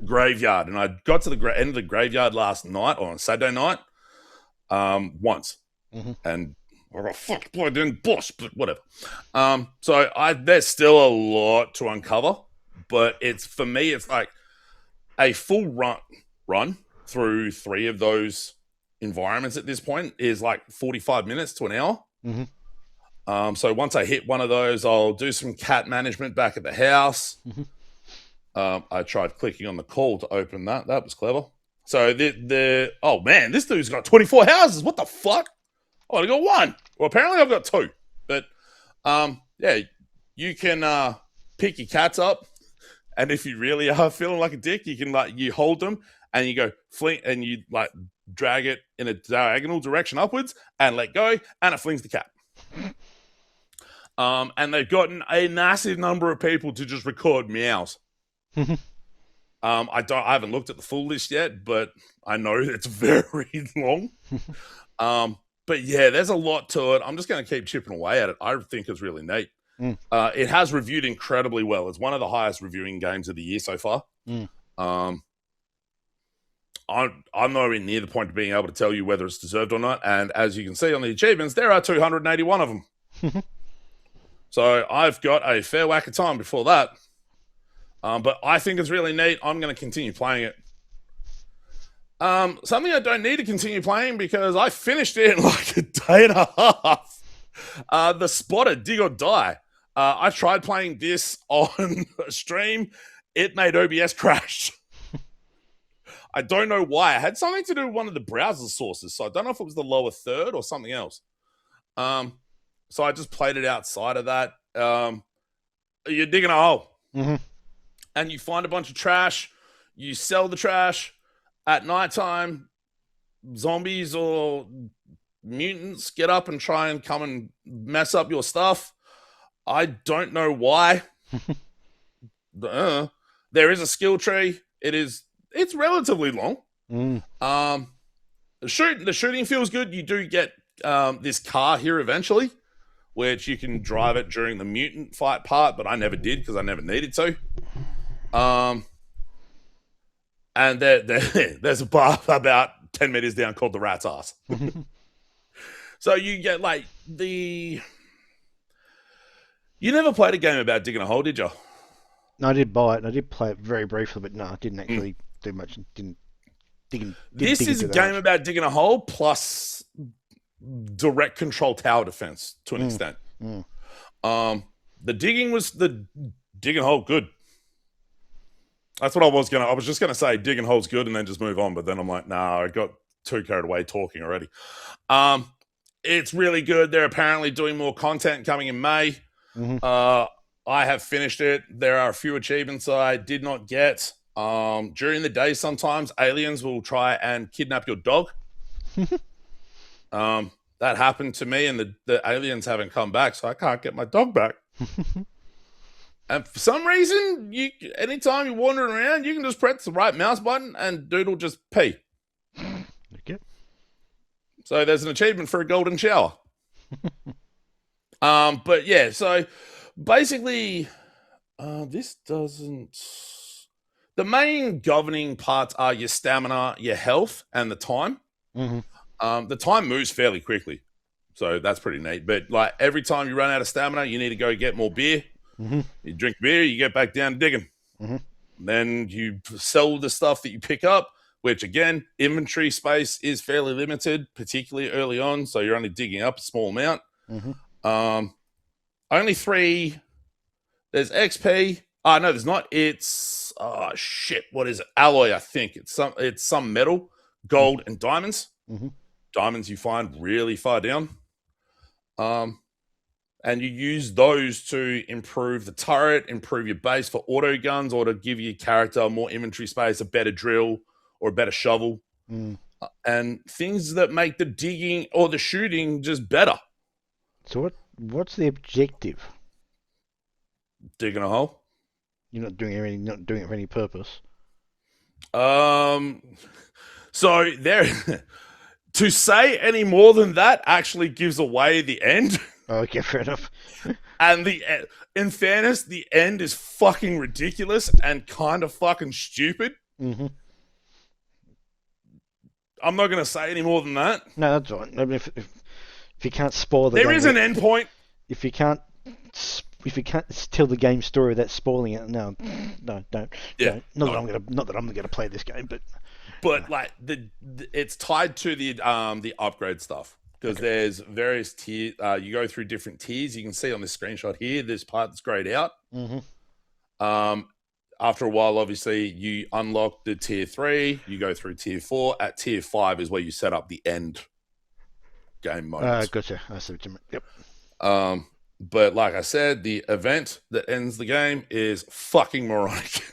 graveyard. And I got to the end of the graveyard last night, or on Saturday night, once. And I got fucked by the boss, but whatever. So there's still a lot to uncover, but for me, it's like a full run through 3 of those environments at this point is like 45 minutes to an hour. So once I hit one of those, I'll do some cat management back at the house. I tried clicking on the call to open that. That was clever. So oh man, this dude's got 24 houses. What the fuck? Oh, I got 1. Well, apparently I've got 2. But yeah, you can pick your cats up, and if you really are feeling like a dick, you can you hold them and you go fling, and you drag it in a diagonal direction upwards and let go, and it flings the cat. And they've gotten a massive number of people to just record meows. I haven't looked at the full list yet, but I know it's very long. But yeah, there's a lot to it. I'm just going to keep chipping away at it. I think it's really neat. It has reviewed incredibly well. It's one of the highest reviewing games of the year so far. I'm nowhere near the point of being able to tell you whether it's deserved or not. And as you can see on the achievements, there are 281 of them. So I've got a fair whack of time before that. But I think it's really neat. I'm going to continue playing it. Something I don't need to continue playing because I finished it in like a day and a half. The Spotter Dig or Die. I tried playing this on a stream. It made OBS crash. I don't know why. It had something to do with one of the browser sources, so I don't know if it was the lower third or something else. So I just played it outside of that. You're digging a hole. And you find a bunch of trash. You sell the trash. At nighttime, zombies or mutants get up and try and come and mess up your stuff. I don't know why. There is a skill tree. It's relatively long. Mm. The shooting feels good. You do get this car here eventually, which you can drive it during the mutant fight part, but I never did because I never needed to. And there's a bar about 10 meters down called the Rat's Ass. So you get like the. You never played a game about digging a hole, did you? No, I did buy it, and I did play it very briefly, but no, I didn't actually do much. Didn't This is a game about digging a hole plus direct control tower defense to an extent. The digging hole good. That's what I was just gonna say digging hole's good and then just move on, but then I'm like, nah, I got too carried away talking already. It's really good. They're apparently doing more content coming in May. I have finished it. There are a few achievements I did not get. During the day, sometimes aliens will try and kidnap your dog. That happened to me, and the aliens haven't come back, so I can't get my dog back. And for some reason, anytime you're wandering around, you can just press the right mouse button, and dude will just pee. Okay. So there's an achievement for a golden shower. But yeah, so basically, this doesn't. The main governing parts are your stamina, your health, and the time. The time moves fairly quickly, so that's pretty neat. But like every time you run out of stamina, you need to go get more beer. You drink beer, you get back down to digging. Then you sell the stuff that you pick up, which again, inventory space is fairly limited, particularly early on. So you're only digging up a small amount. Only 3. There's XP. No, there's not. It's shit. What is it? Alloy, I think. It's some metal, gold, and diamonds. Diamonds you find really far down. And you use those to improve the turret, improve your base for auto guns, or to give your character more inventory space, a better drill, or a better shovel. And things that make the digging or the shooting just better. So what's the objective? Digging a hole. You're not doing it for any purpose. So there, to say any more than that actually gives away the end. Okay, fair enough. And in fairness, the end is fucking ridiculous and kind of fucking stupid. I'm not going to say any more than that. No, that's all right. I mean, if you can't spoil the there game, is an end point. If you can't tell the game story without spoiling it, no, don't. Yeah, don't. Not that I'm gonna play this game, but like it's tied to the upgrade stuff because there's various tiers. You go through different tiers. You can see on this screenshot here, this part that's grayed out. After a while, obviously, you unlock the tier 3. You go through tier 4. At tier 5 is where you set up the end game mode. Gotcha. I see what you mean. Yep. But like I said, the event that ends the game is fucking moronic.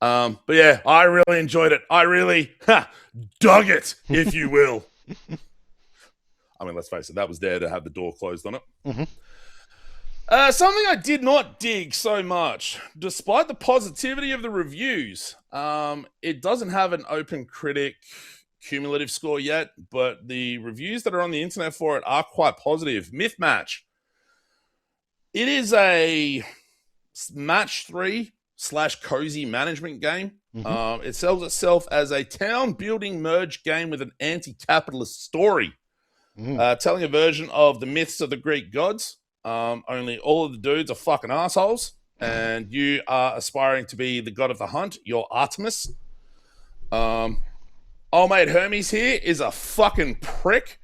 But yeah, I really enjoyed it. I really dug it, if you will. I mean, let's face it, that was there to have the door closed on it. Something I did not dig so much, despite the positivity of the reviews. It doesn't have an open critic cumulative score yet, but the reviews that are on the internet for it are quite positive. Myth Match. It is a match 3 / cozy management game. It sells itself as a town building merge game with an anti-capitalist story, telling a version of the myths of the Greek gods. Only all of the dudes are fucking assholes, and you are aspiring to be the god of the hunt. You're Artemis. Old mate Hermes here is a fucking prick.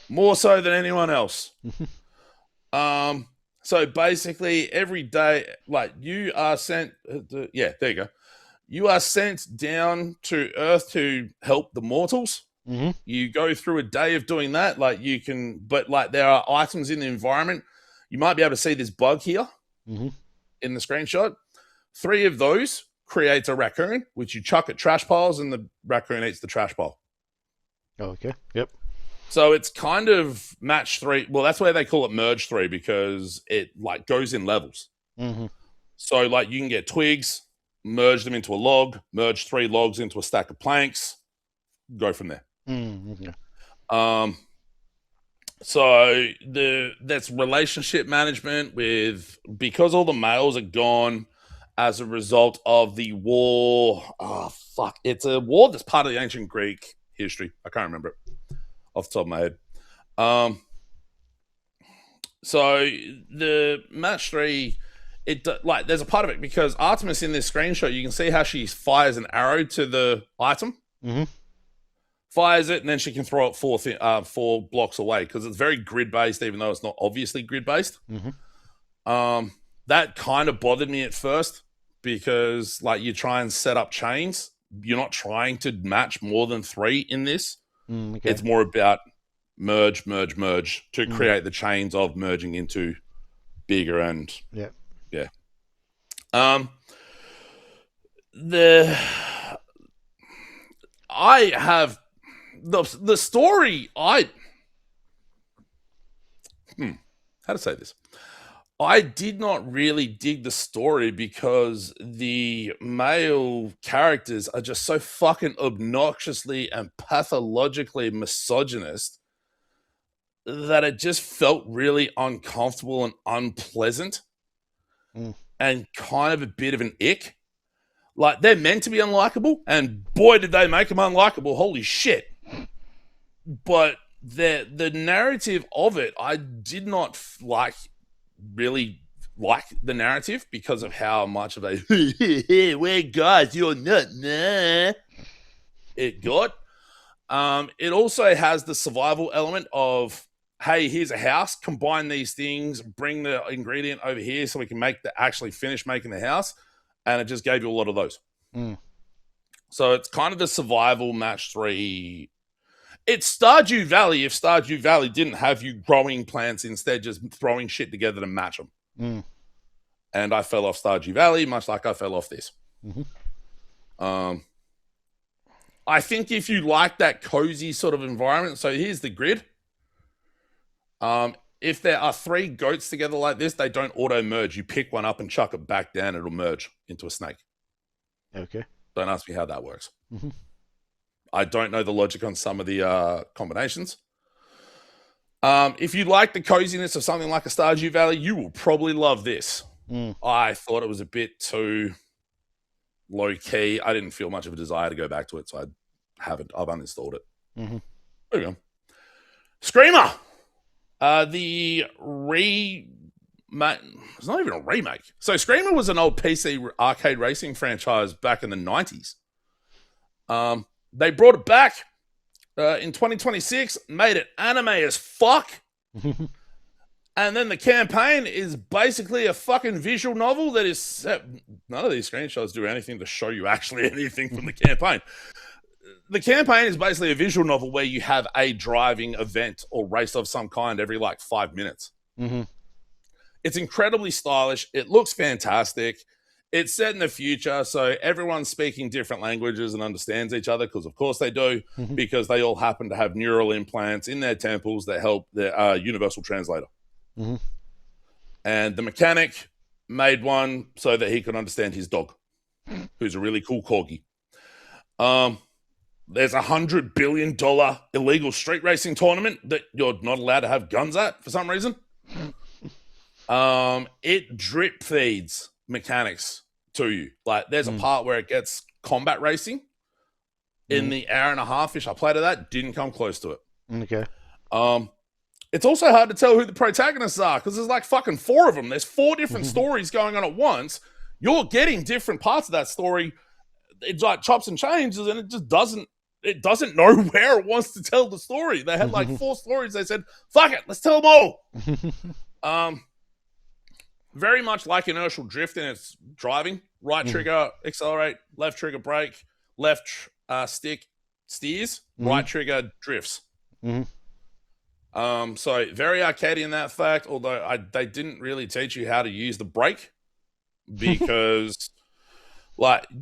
More so than anyone else. So basically, every day, like, you are sent... there you go. You are sent down to Earth to help the mortals. You go through a day of doing that. Like, you can... But, like, there are items in the environment. You might be able to see this bug here in the screenshot. 3 of those creates a raccoon, which you chuck at trash piles, and the raccoon eats the trash pile. Oh, okay. Yep. So it's kind of match 3. Well, that's why they call it merge 3, because it like goes in levels. Mm-hmm. So, like, you can get twigs, merge them into a log, merge 3 logs into a stack of planks, go from there. Mm-hmm. Um, so that's relationship management with, because all the males are gone as a result of the war. Oh fuck! It's a war that's part of the ancient Greek history. I can't remember it off the top of my head. Um, so the match 3, it like there's a part of it because Artemis in this screenshot, you can see how she fires an arrow to the item, Mm-hmm. fires it, and then she can throw it 4 blocks away because it's very grid based, even though it's not obviously grid based. Mm-hmm. That kind of bothered me at first because, like, you try and set up chains, you're not trying to match more than 3 in this. Okay. It's more about merge, merge, merge to create the chains of merging into bigger and Yeah. yeah. The I have the story. How to say this? I did not really dig the story because the male characters are just so fucking obnoxiously and pathologically misogynist that it just felt really uncomfortable and unpleasant and kind of a bit of an ick. Like, they're meant to be unlikable, and boy, did they make them unlikable. Holy shit. But the narrative of it, I did not really like the narrative because of how much of a we're guys, you're not, nah, it got. It also has the survival element of, hey, here's a house, combine these things, bring the ingredient over here so we can actually finish making the house, and it just gave you a lot of those. So it's kind of the survival match 3. It's Stardew Valley if Stardew Valley didn't have you growing plants, instead just throwing shit together to match them. And I fell off Stardew Valley, much like I fell off this. I think if you like that cozy sort of environment, so here's the grid. If there are 3 goats together like this, they don't auto-merge. You pick one up and chuck it back down, it'll merge into a snake. Okay. Don't ask me how that works. I don't know the logic on some of the combinations. If you like the coziness of something like a Stardew Valley, you will probably love this. I thought it was a bit too low-key. I didn't feel much of a desire to go back to it, so I've uninstalled it. There we go. Screamer! It's not even a remake. So Screamer was an old PC arcade racing franchise back in the 90s. They brought it back in 2026, made it anime as fuck. And then the campaign is basically a fucking visual novel that is set. None of these screenshots do anything to show you actually anything from the campaign. The campaign is basically a visual novel where you have a driving event or race of some kind every 5 minutes. It's incredibly stylish. It looks fantastic. It's set in the future, so everyone's speaking different languages and understands each other, because of course they do, because they all happen to have neural implants in their temples that help their universal translator. And the mechanic made one so that he could understand his dog, who's a really cool corgi. There's $100 billion illegal street racing tournament that you're not allowed to have guns at for some reason. It drip feeds mechanics to you. Like, there's a part where it gets combat racing. In the hour and a half-ish I played of that, didn't come close to it. Okay. It's also hard to tell who the protagonists are, because there's fucking 4 of them. There's 4 different stories going on at once. You're getting different parts of that story. It's like chops and changes, and it just doesn't know where it wants to tell the story. They had 4 stories. They said, fuck it, let's tell them all. Very much like inertial drift in its driving. Right trigger, accelerate. Left trigger, brake. Left stick, steers. Right trigger, drifts. So very arcadey in that fact, although they didn't really teach you how to use the brake, because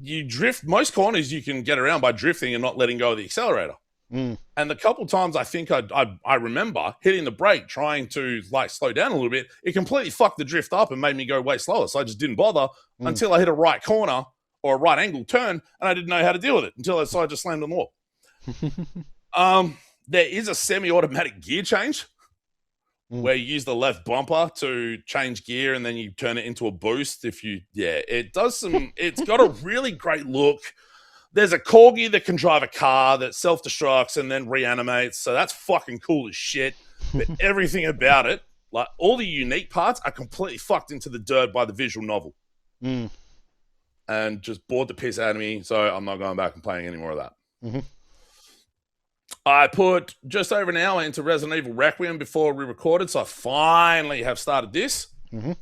you drift, most corners you can get around by drifting and not letting go of the accelerator. And the couple times I think I remember hitting the brake, trying to like slow down a little bit, it completely fucked the drift up and made me go way slower. So I just didn't bother until I hit a right corner or a right angle turn, and I didn't know how to deal with it until I just slammed on the wall. There is a semi-automatic gear change where you use the left bumper to change gear and then you turn it into a boost. It does some. It's got a really great look. There's a corgi that can drive a car that self-destructs and then reanimates. So that's fucking cool as shit. But everything about it, like all the unique parts, are completely fucked into the dirt by the visual novel. And just bored the piss out of me. So I'm not going back and playing any more of that. I put just over an hour into Resident Evil Requiem before we recorded. So I finally have started this. You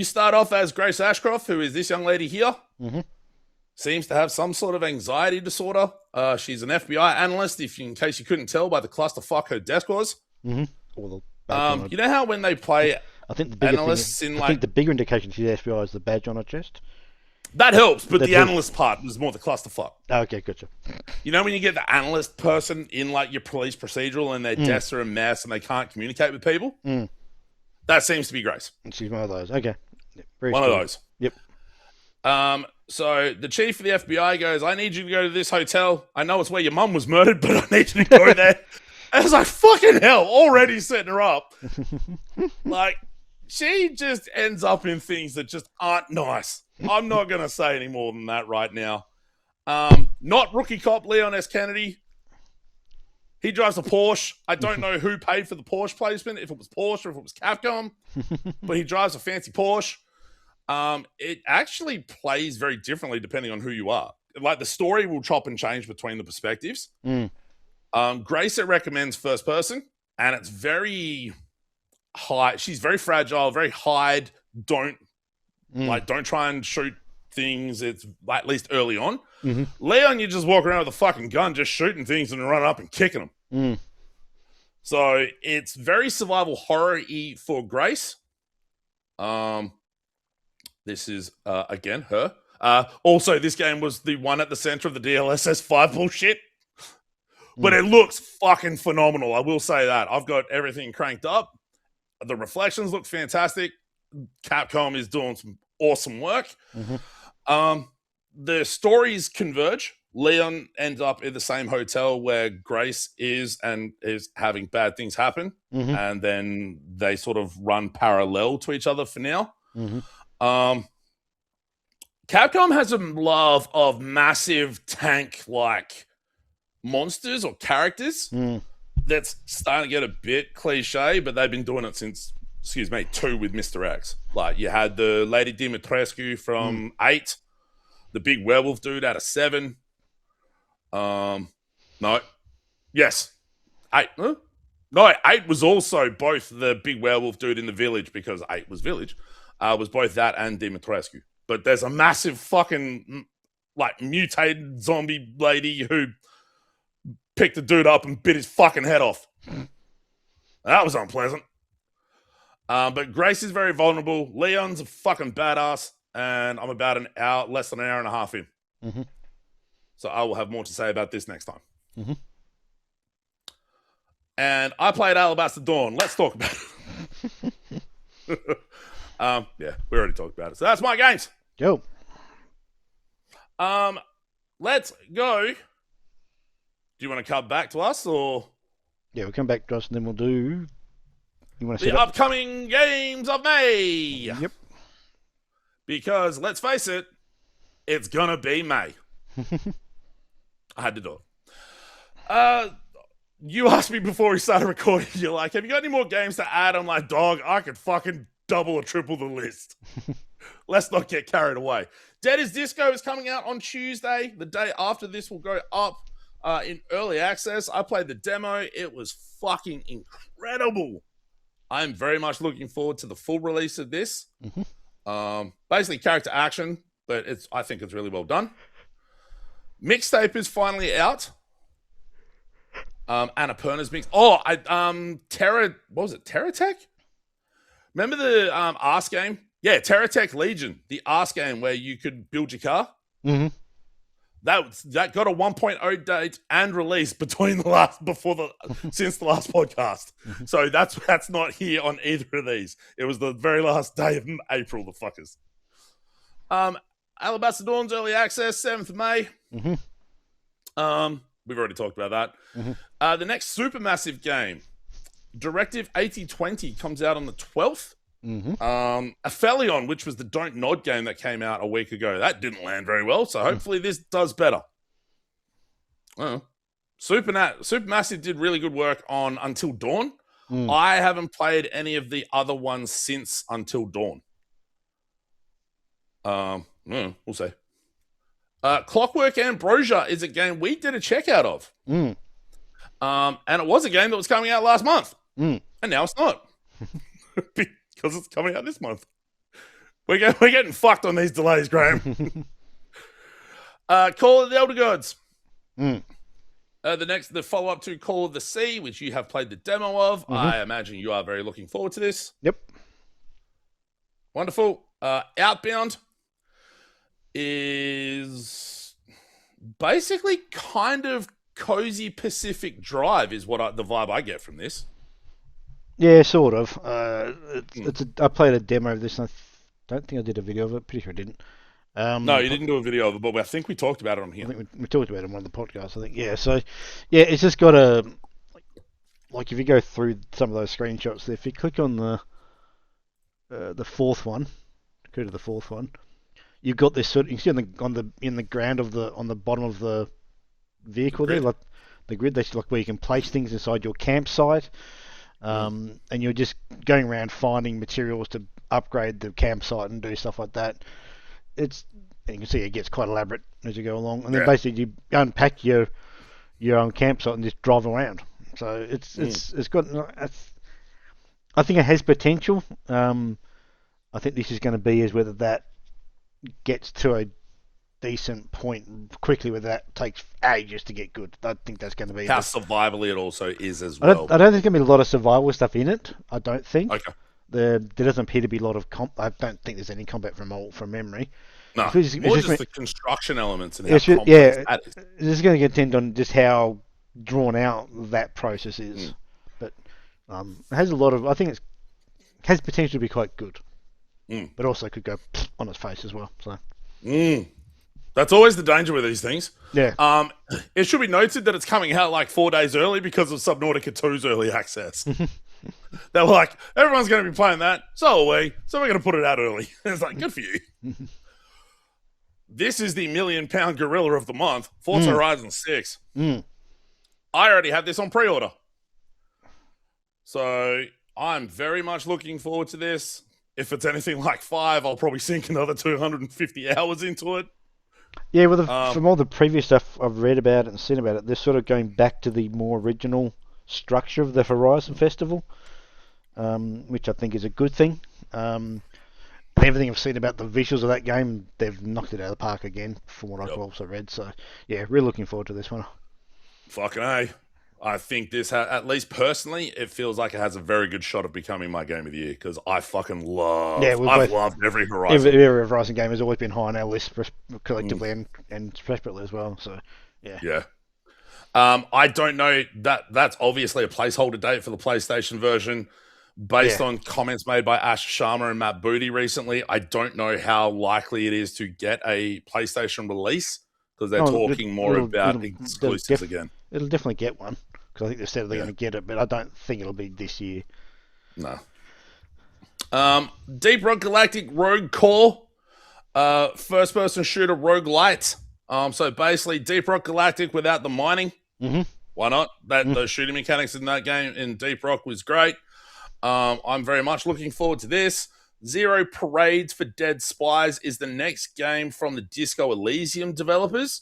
start off as Grace Ashcroft, who is this young lady here. Seems to have some sort of anxiety disorder. She's an FBI analyst, in case you couldn't tell by the clusterfuck her desk was. You know how when they play I think the analysts thing, I think the bigger indication she's FBI is the badge on her chest. That helps, but the analyst part was more the clusterfuck. Okay, gotcha. You know when you get the analyst person in like your police procedural and their desks are a mess and they can't communicate with people? That seems to be Grace. She's one of those. Okay. One of those. Yep. So the chief of the FBI goes, I need you to go to this hotel. I know it's where your mum was murdered, but I need you to go there. And I was like, fucking hell, already setting her up. Like, she just ends up in things that just aren't nice. I'm not going to say any more than that right now. Not rookie cop Leon S. Kennedy. He drives a Porsche. I don't know who paid for the Porsche placement, if it was Porsche or if it was Capcom, but he drives a fancy Porsche. It actually plays very differently depending on who you are. Like the story will chop and change between the perspectives. Grace, it recommends first person, and it's very high. She's very fragile, very hide. Don't try and shoot things. It's like, at least early on. Leon, you just walk around with a fucking gun, just shooting things and running up and kicking them. So it's very survival horror-y for Grace. This is, again, her. Also, this game was the one at the center of the DLSS 5 bullshit. But it looks fucking phenomenal. I will say that. I've got everything cranked up. The reflections look fantastic. Capcom is doing some awesome work. The stories converge. Leon ends up in the same hotel where Grace is and is having bad things happen. And then they sort of run parallel to each other for now. Capcom has a love of massive tank-like monsters or characters. That's starting to get a bit cliche, but they've been doing it since, 2 with Mr. X. Like, you had the Lady Dimitrescu from 8, the big werewolf dude out of 7. 8. Huh? No, 8 was also both the big werewolf dude in the village, because 8 was village. Was both that and Dimitrescu. But there's a massive fucking, like, mutated zombie lady who picked the dude up and bit his fucking head off. That was unpleasant. But Grace is very vulnerable. Leon's a fucking badass. And I'm about less than an hour and a half in. So I will have more to say about this next time. And I played Alabaster Dawn. Let's talk about it. Yeah, we already talked about it. So that's my games. Go. Let's go. Do you want to come back to us, or? Yeah, we'll come back to us and then we'll do. You want to the upcoming games of May? Yep. Because let's face it, it's gonna be May. I had to do it. You asked me before we started recording. You're like, "Have you got any more games to add?" I'm like, "Dog, I could fucking double or triple the list." Let's not get carried away. Dead is Disco is coming out on Tuesday. The day after this will go up in early access. I played the demo. It was fucking incredible. I'm very much looking forward to the full release of this. Basically character action, but I think it's really well done. Mixtape is finally out. Annapurna's mix. Oh, Terra. What was it? TerraTech? Remember the Arse game? Yeah, TerraTech Legion, the Arse game where you could build your car. That got a 1.0 date and release since the last podcast. So that's not here on either of these. It was the very last day of April, the fuckers. Alabaster Dawn's early access, 7th of May. We've already talked about that. The next supermassive game, Directive 8020, comes out on the 12th. Aphelion, which was the Don't Nod game that came out a week ago, that didn't land very well, so hopefully this does better. Supermassive did really good work on Until Dawn. I haven't played any of the other ones since Until Dawn. We'll see. Clockwork Ambrosia is a game we did a checkout of. And it was a game that was coming out last month. And now it's not. Because it's coming out this month. We're getting fucked on these delays, Graham. Call of the Elder Gods. The follow-up to Call of the Sea, which you have played the demo of. I imagine you are very looking forward to this. Yep. Wonderful. Outbound is basically kind of cozy Pacific Drive is what the vibe I get from this. Yeah, sort of. I played a demo of this, and I don't think I did a video of it. Pretty sure I didn't. No, you didn't do a video of it, but I think we talked about it on here. I think we talked about it on one of the podcasts, I think. Yeah, so, yeah, it's just got a... Like, if you go through some of those screenshots, if you click on the fourth one, go to the fourth one, you've got this sort of... You can see in the ground on the bottom of the vehicle there, like the grid, that's like where you can place things inside your campsite. And you're just going around finding materials to upgrade the campsite and do stuff like that. And you can see it gets quite elaborate as you go along. And then basically you unpack your own campsite and just drive around. So it's got... I think it has potential. I think this is going to be is whether that gets to a decent point quickly, whether that takes ages to get good. I think that's going to be... How survivally it also is as well. I don't think there's going to be a lot of survival stuff in it. I don't think. Okay. There doesn't appear to be a lot of I don't think there's any combat from memory. No, more just the construction elements and how complex that is. This is going to depend on just how drawn out that process is. But it has a lot of... I think it has potential to be quite good. But also could go on its face as well. So. That's always the danger with these things. Yeah. It should be noted that it's coming out like 4 days early because of Subnautica 2's early access. They were like, everyone's going to be playing that, so are we. So we're going to put it out early. It's like, good for you. This is the £1 million gorilla of the month, Forza Horizon 6. I already have this on pre-order. So I'm very much looking forward to this. If it's anything like 5, I'll probably sink another 250 hours into it. Yeah, well, from all the previous stuff I've read about it and seen about it, they're sort of going back to the more original structure of the Horizon Festival, which I think is a good thing. Everything I've seen about the visuals of that game, they've knocked it out of the park again, from what I've also read. So, yeah, really looking forward to this one. Fucking A. I think this, at least personally, it feels like it has a very good shot of becoming my game of the year because I fucking love... Yeah, I've loved every Horizon. Every Horizon game has always been high on our list collectively and separately as well. So, yeah. Yeah. I don't know, that's obviously a placeholder date for the PlayStation version. Based on comments made by Ash Sharma and Matt Booty recently, I don't know how likely it is to get a PlayStation release because they're talking more about exclusives again. It'll definitely get one because I think they said they're going to get it, but I don't think it'll be this year. No. Deep Rock Galactic Rogue Core, first-person shooter roguelite. So basically, Deep Rock Galactic without the mining. Why not? The shooting mechanics in that game in Deep Rock was great. I'm very much looking forward to this. Zero Parades for Dead Spies is the next game from the Disco Elysium developers.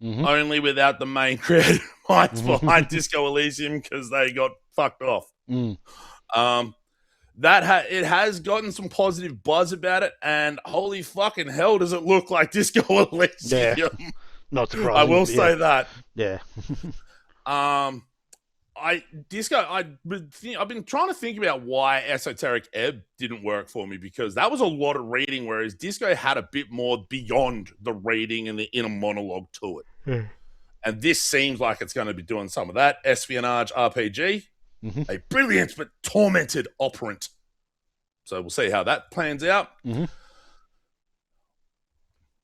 Only without the main creative minds behind Disco Elysium because they got fucked off. It has gotten some positive buzz about it, and holy fucking hell does it look like Disco Elysium. Yeah. Not surprising. I will say that. Yeah. I've been trying to think about why Esoteric Ebb didn't work for me, because that was a lot of reading, whereas Disco had a bit more beyond the reading and the inner monologue to it. And this seems like it's going to be doing some of that. Espionage RPG, a brilliant but tormented operant. So we'll see how that plans out.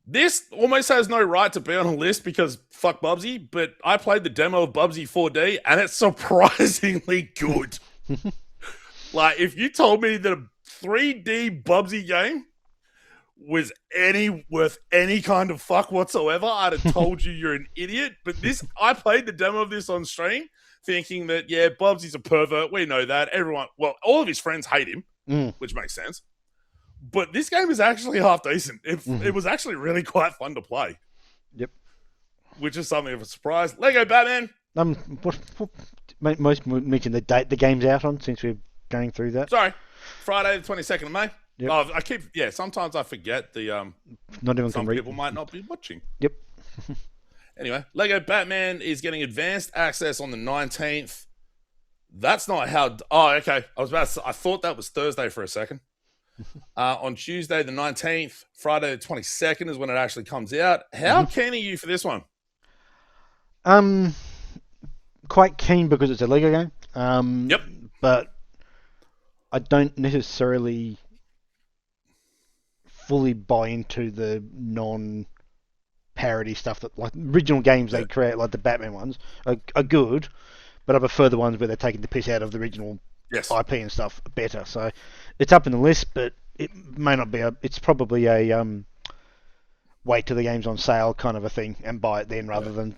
This almost has no right to be on a list because fuck Bubsy, but I played the demo of Bubsy 4D and it's surprisingly good. Like, if you told me that a 3D Bubsy game was worth any kind of fuck whatsoever, I'd have told you you're an idiot. But I played the demo of this on stream thinking that, yeah, Bubsy's a pervert. We know that. All of his friends hate him, which makes sense. But this game is actually half decent. It was actually really quite fun to play. Yep. Which is something of a surprise. Lego Batman. Most mention the date the game's out on, since we're going through that. Sorry, Friday the 22nd of May. Yep. Oh, sometimes I forget not even some people might not be watching. Yep. Anyway, Lego Batman is getting advanced access on the 19th. That's not how. Oh, okay. I thought that was Thursday for a second. On Tuesday the 19th, Friday the 22nd is when it actually comes out. How keen are you for this one? Quite keen because it's a Lego game. Yep. But I don't necessarily fully buy into the non-parody stuff that, like, original games they create, like the Batman ones, are good, but I prefer the ones where they're taking the piss out of the original IP and stuff better. So it's up in the list, but it may not be it's probably a wait till the game's on sale kind of a thing and buy it then rather than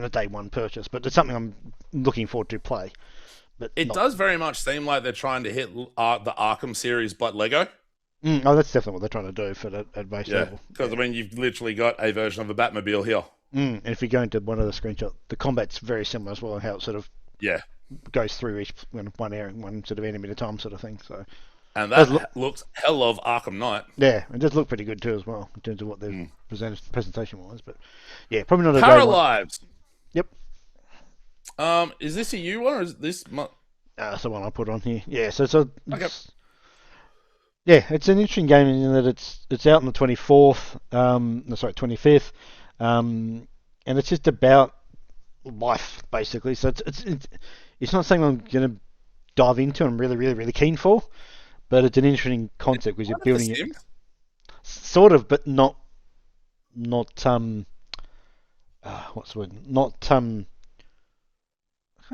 a day one purchase. But it's something I'm looking forward to play. But it does very much seem like they're trying to hit the Arkham series, but Lego. Oh, that's definitely what they're trying to do for at base level. Because I mean, you've literally got a version of a Batmobile here. And if you go into one of the screenshots, the combat's very similar as well, how it sort of goes through each one area, one sort of enemy at a time, sort of thing. So, and that looks hell of Arkham Knight. Yeah, it does look pretty good too as well in terms of what they've presented presentation wise. But yeah, probably not a Paralives. Yep. Is this a you one or is this? That's the one I put on here. Yeah, so okay. Yeah, it's an interesting game in that it's out on the 24th. 25th. And it's just about life basically. So it's not something I'm going to dive into. I'm really, really, really keen for, but it's an interesting concept because you're building it, sort of, but not. What's the word? Not how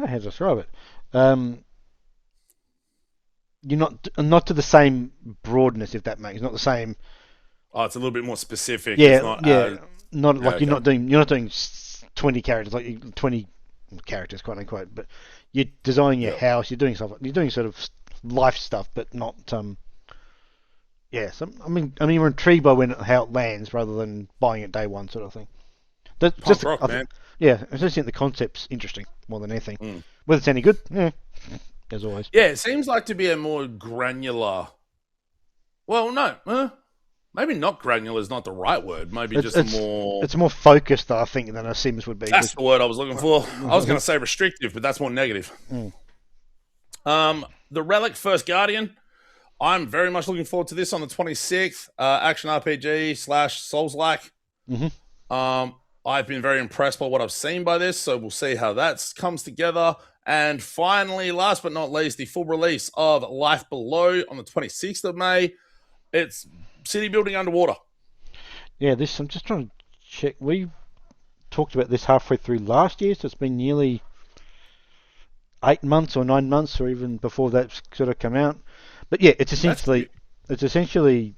to describe it? You're not to the same broadness, if that makes not the same. Oh, it's a little bit more specific. Yeah, it's not, not like okay. You're not doing 20 characters, like 20 characters, quote unquote. But you're designing your house. You're doing stuff. You're doing sort of life stuff, but not. So I mean, we're intrigued by how it lands rather than buying it day one, sort of thing. That's just man. Yeah, I just think the concept's interesting more than anything. Whether it's any good, as always. Yeah, it seems like to be a more granular. Well, no, maybe not granular is not the right word. Maybe it's more focused, I think, than a Sims would be. That's the word I was looking for. I was going to say restrictive, but that's more negative. The Relic First Guardian. I'm very much looking forward to this on the 26th. Action RPG / Souls-like. I've been very impressed by what I've seen by this, so we'll see how that comes together. And finally, last but not least, the full release of Life Below on the 26th of May. It's city building underwater. Yeah, I'm just trying to check. We talked about this halfway through last year, so it's been nearly 8 months or 9 months, or even before that sort of come out. But yeah, it's essentially city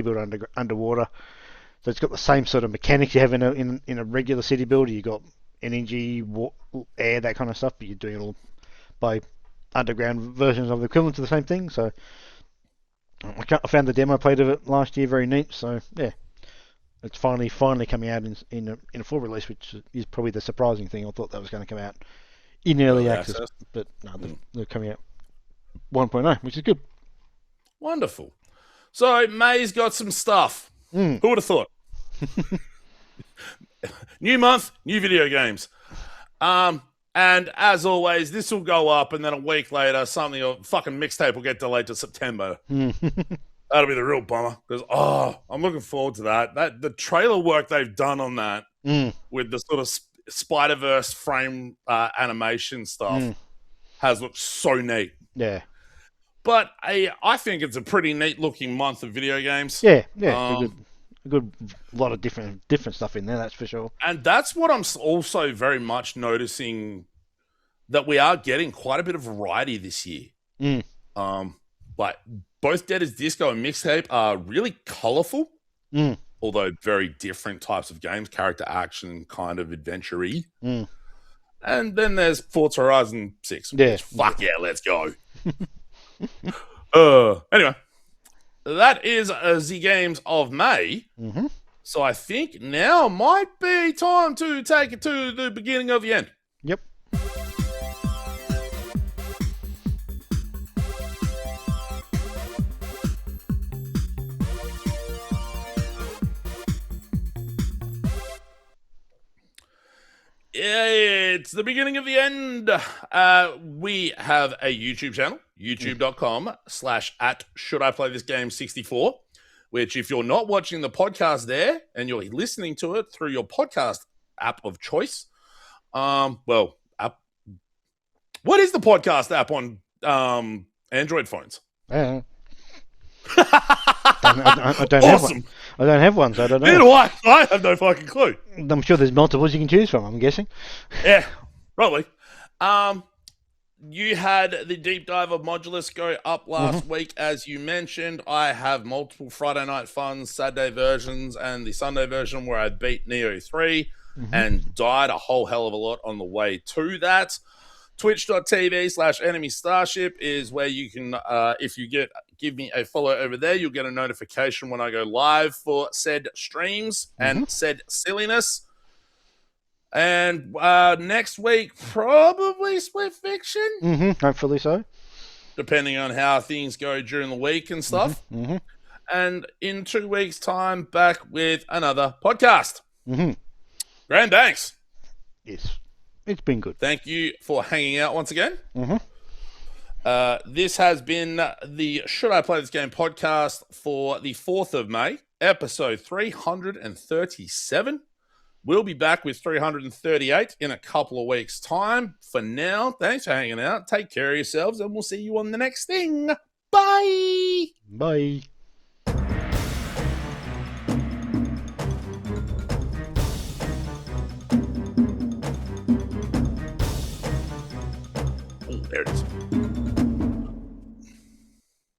builder underwater. So it's got the same sort of mechanics you have in a regular city builder. You got energy, air, that kind of stuff, but you're doing it all by underground versions of the equivalent to the same thing. So I found the demo, played of it last year, very neat. So yeah, it's finally coming out in a full release, which is probably the surprising thing. I thought that was going to come out in early access, but no, they're coming out 1.0, which is good. Wonderful. So May's got some stuff. Who would have thought? New month, new video games. And as always, this will go up, and then a week later, something or fucking mixtape will get delayed to September. That'll be the real bummer because I'm looking forward to that. The trailer work they've done on that with the sort of Spider-Verse frame animation stuff has looked so neat. Yeah. But I think it's a pretty neat looking month of video games. Yeah. A good lot of different stuff in there, that's for sure. And that's what I'm also very much noticing, that we are getting quite a bit of variety this year. Like both Dead as Disco and Mixtape are really colorful, although very different types of games, character action, kind of adventure-y. And then there's Forza Horizon 6. Yeah. Which, fuck yeah, let's go. Anyway, that is the games of May. So I think now might be time to take it to the beginning of the end. Yep. It's the beginning of the end. We have a YouTube channel, youtube.com/@shouldiplaythisgame64, which if you're not watching the podcast there and you're listening to it through your podcast app of choice, what is the podcast app on Android phones? I don't have one. I don't have one, so I don't know. Neither do I. I have no fucking clue. I'm sure there's multiples you can choose from, I'm guessing. Yeah, probably. You had the deep dive of Modulus go up last week, as you mentioned. I have multiple Friday Night Funs, Saturday versions, and the Sunday version where I beat Neo 3 and died a whole hell of a lot on the way to that. Twitch.tv/Enemy Starship is where you can, if you give me a follow over there, you'll get a notification when I go live for said streams and said silliness. And next week, probably Split Fiction. Hopefully so. Depending on how things go during the week and stuff. And in 2 weeks' time, back with another podcast. Grand thanks. Yes. It's been good. Thank you for hanging out once again. This has been the Should I Play This Game podcast for the 4th of May, episode 337. We'll be back with 338 in a couple of weeks' time. For now, thanks for hanging out. Take care of yourselves, and we'll see you on the next thing. Bye! Bye. Oh, there it is.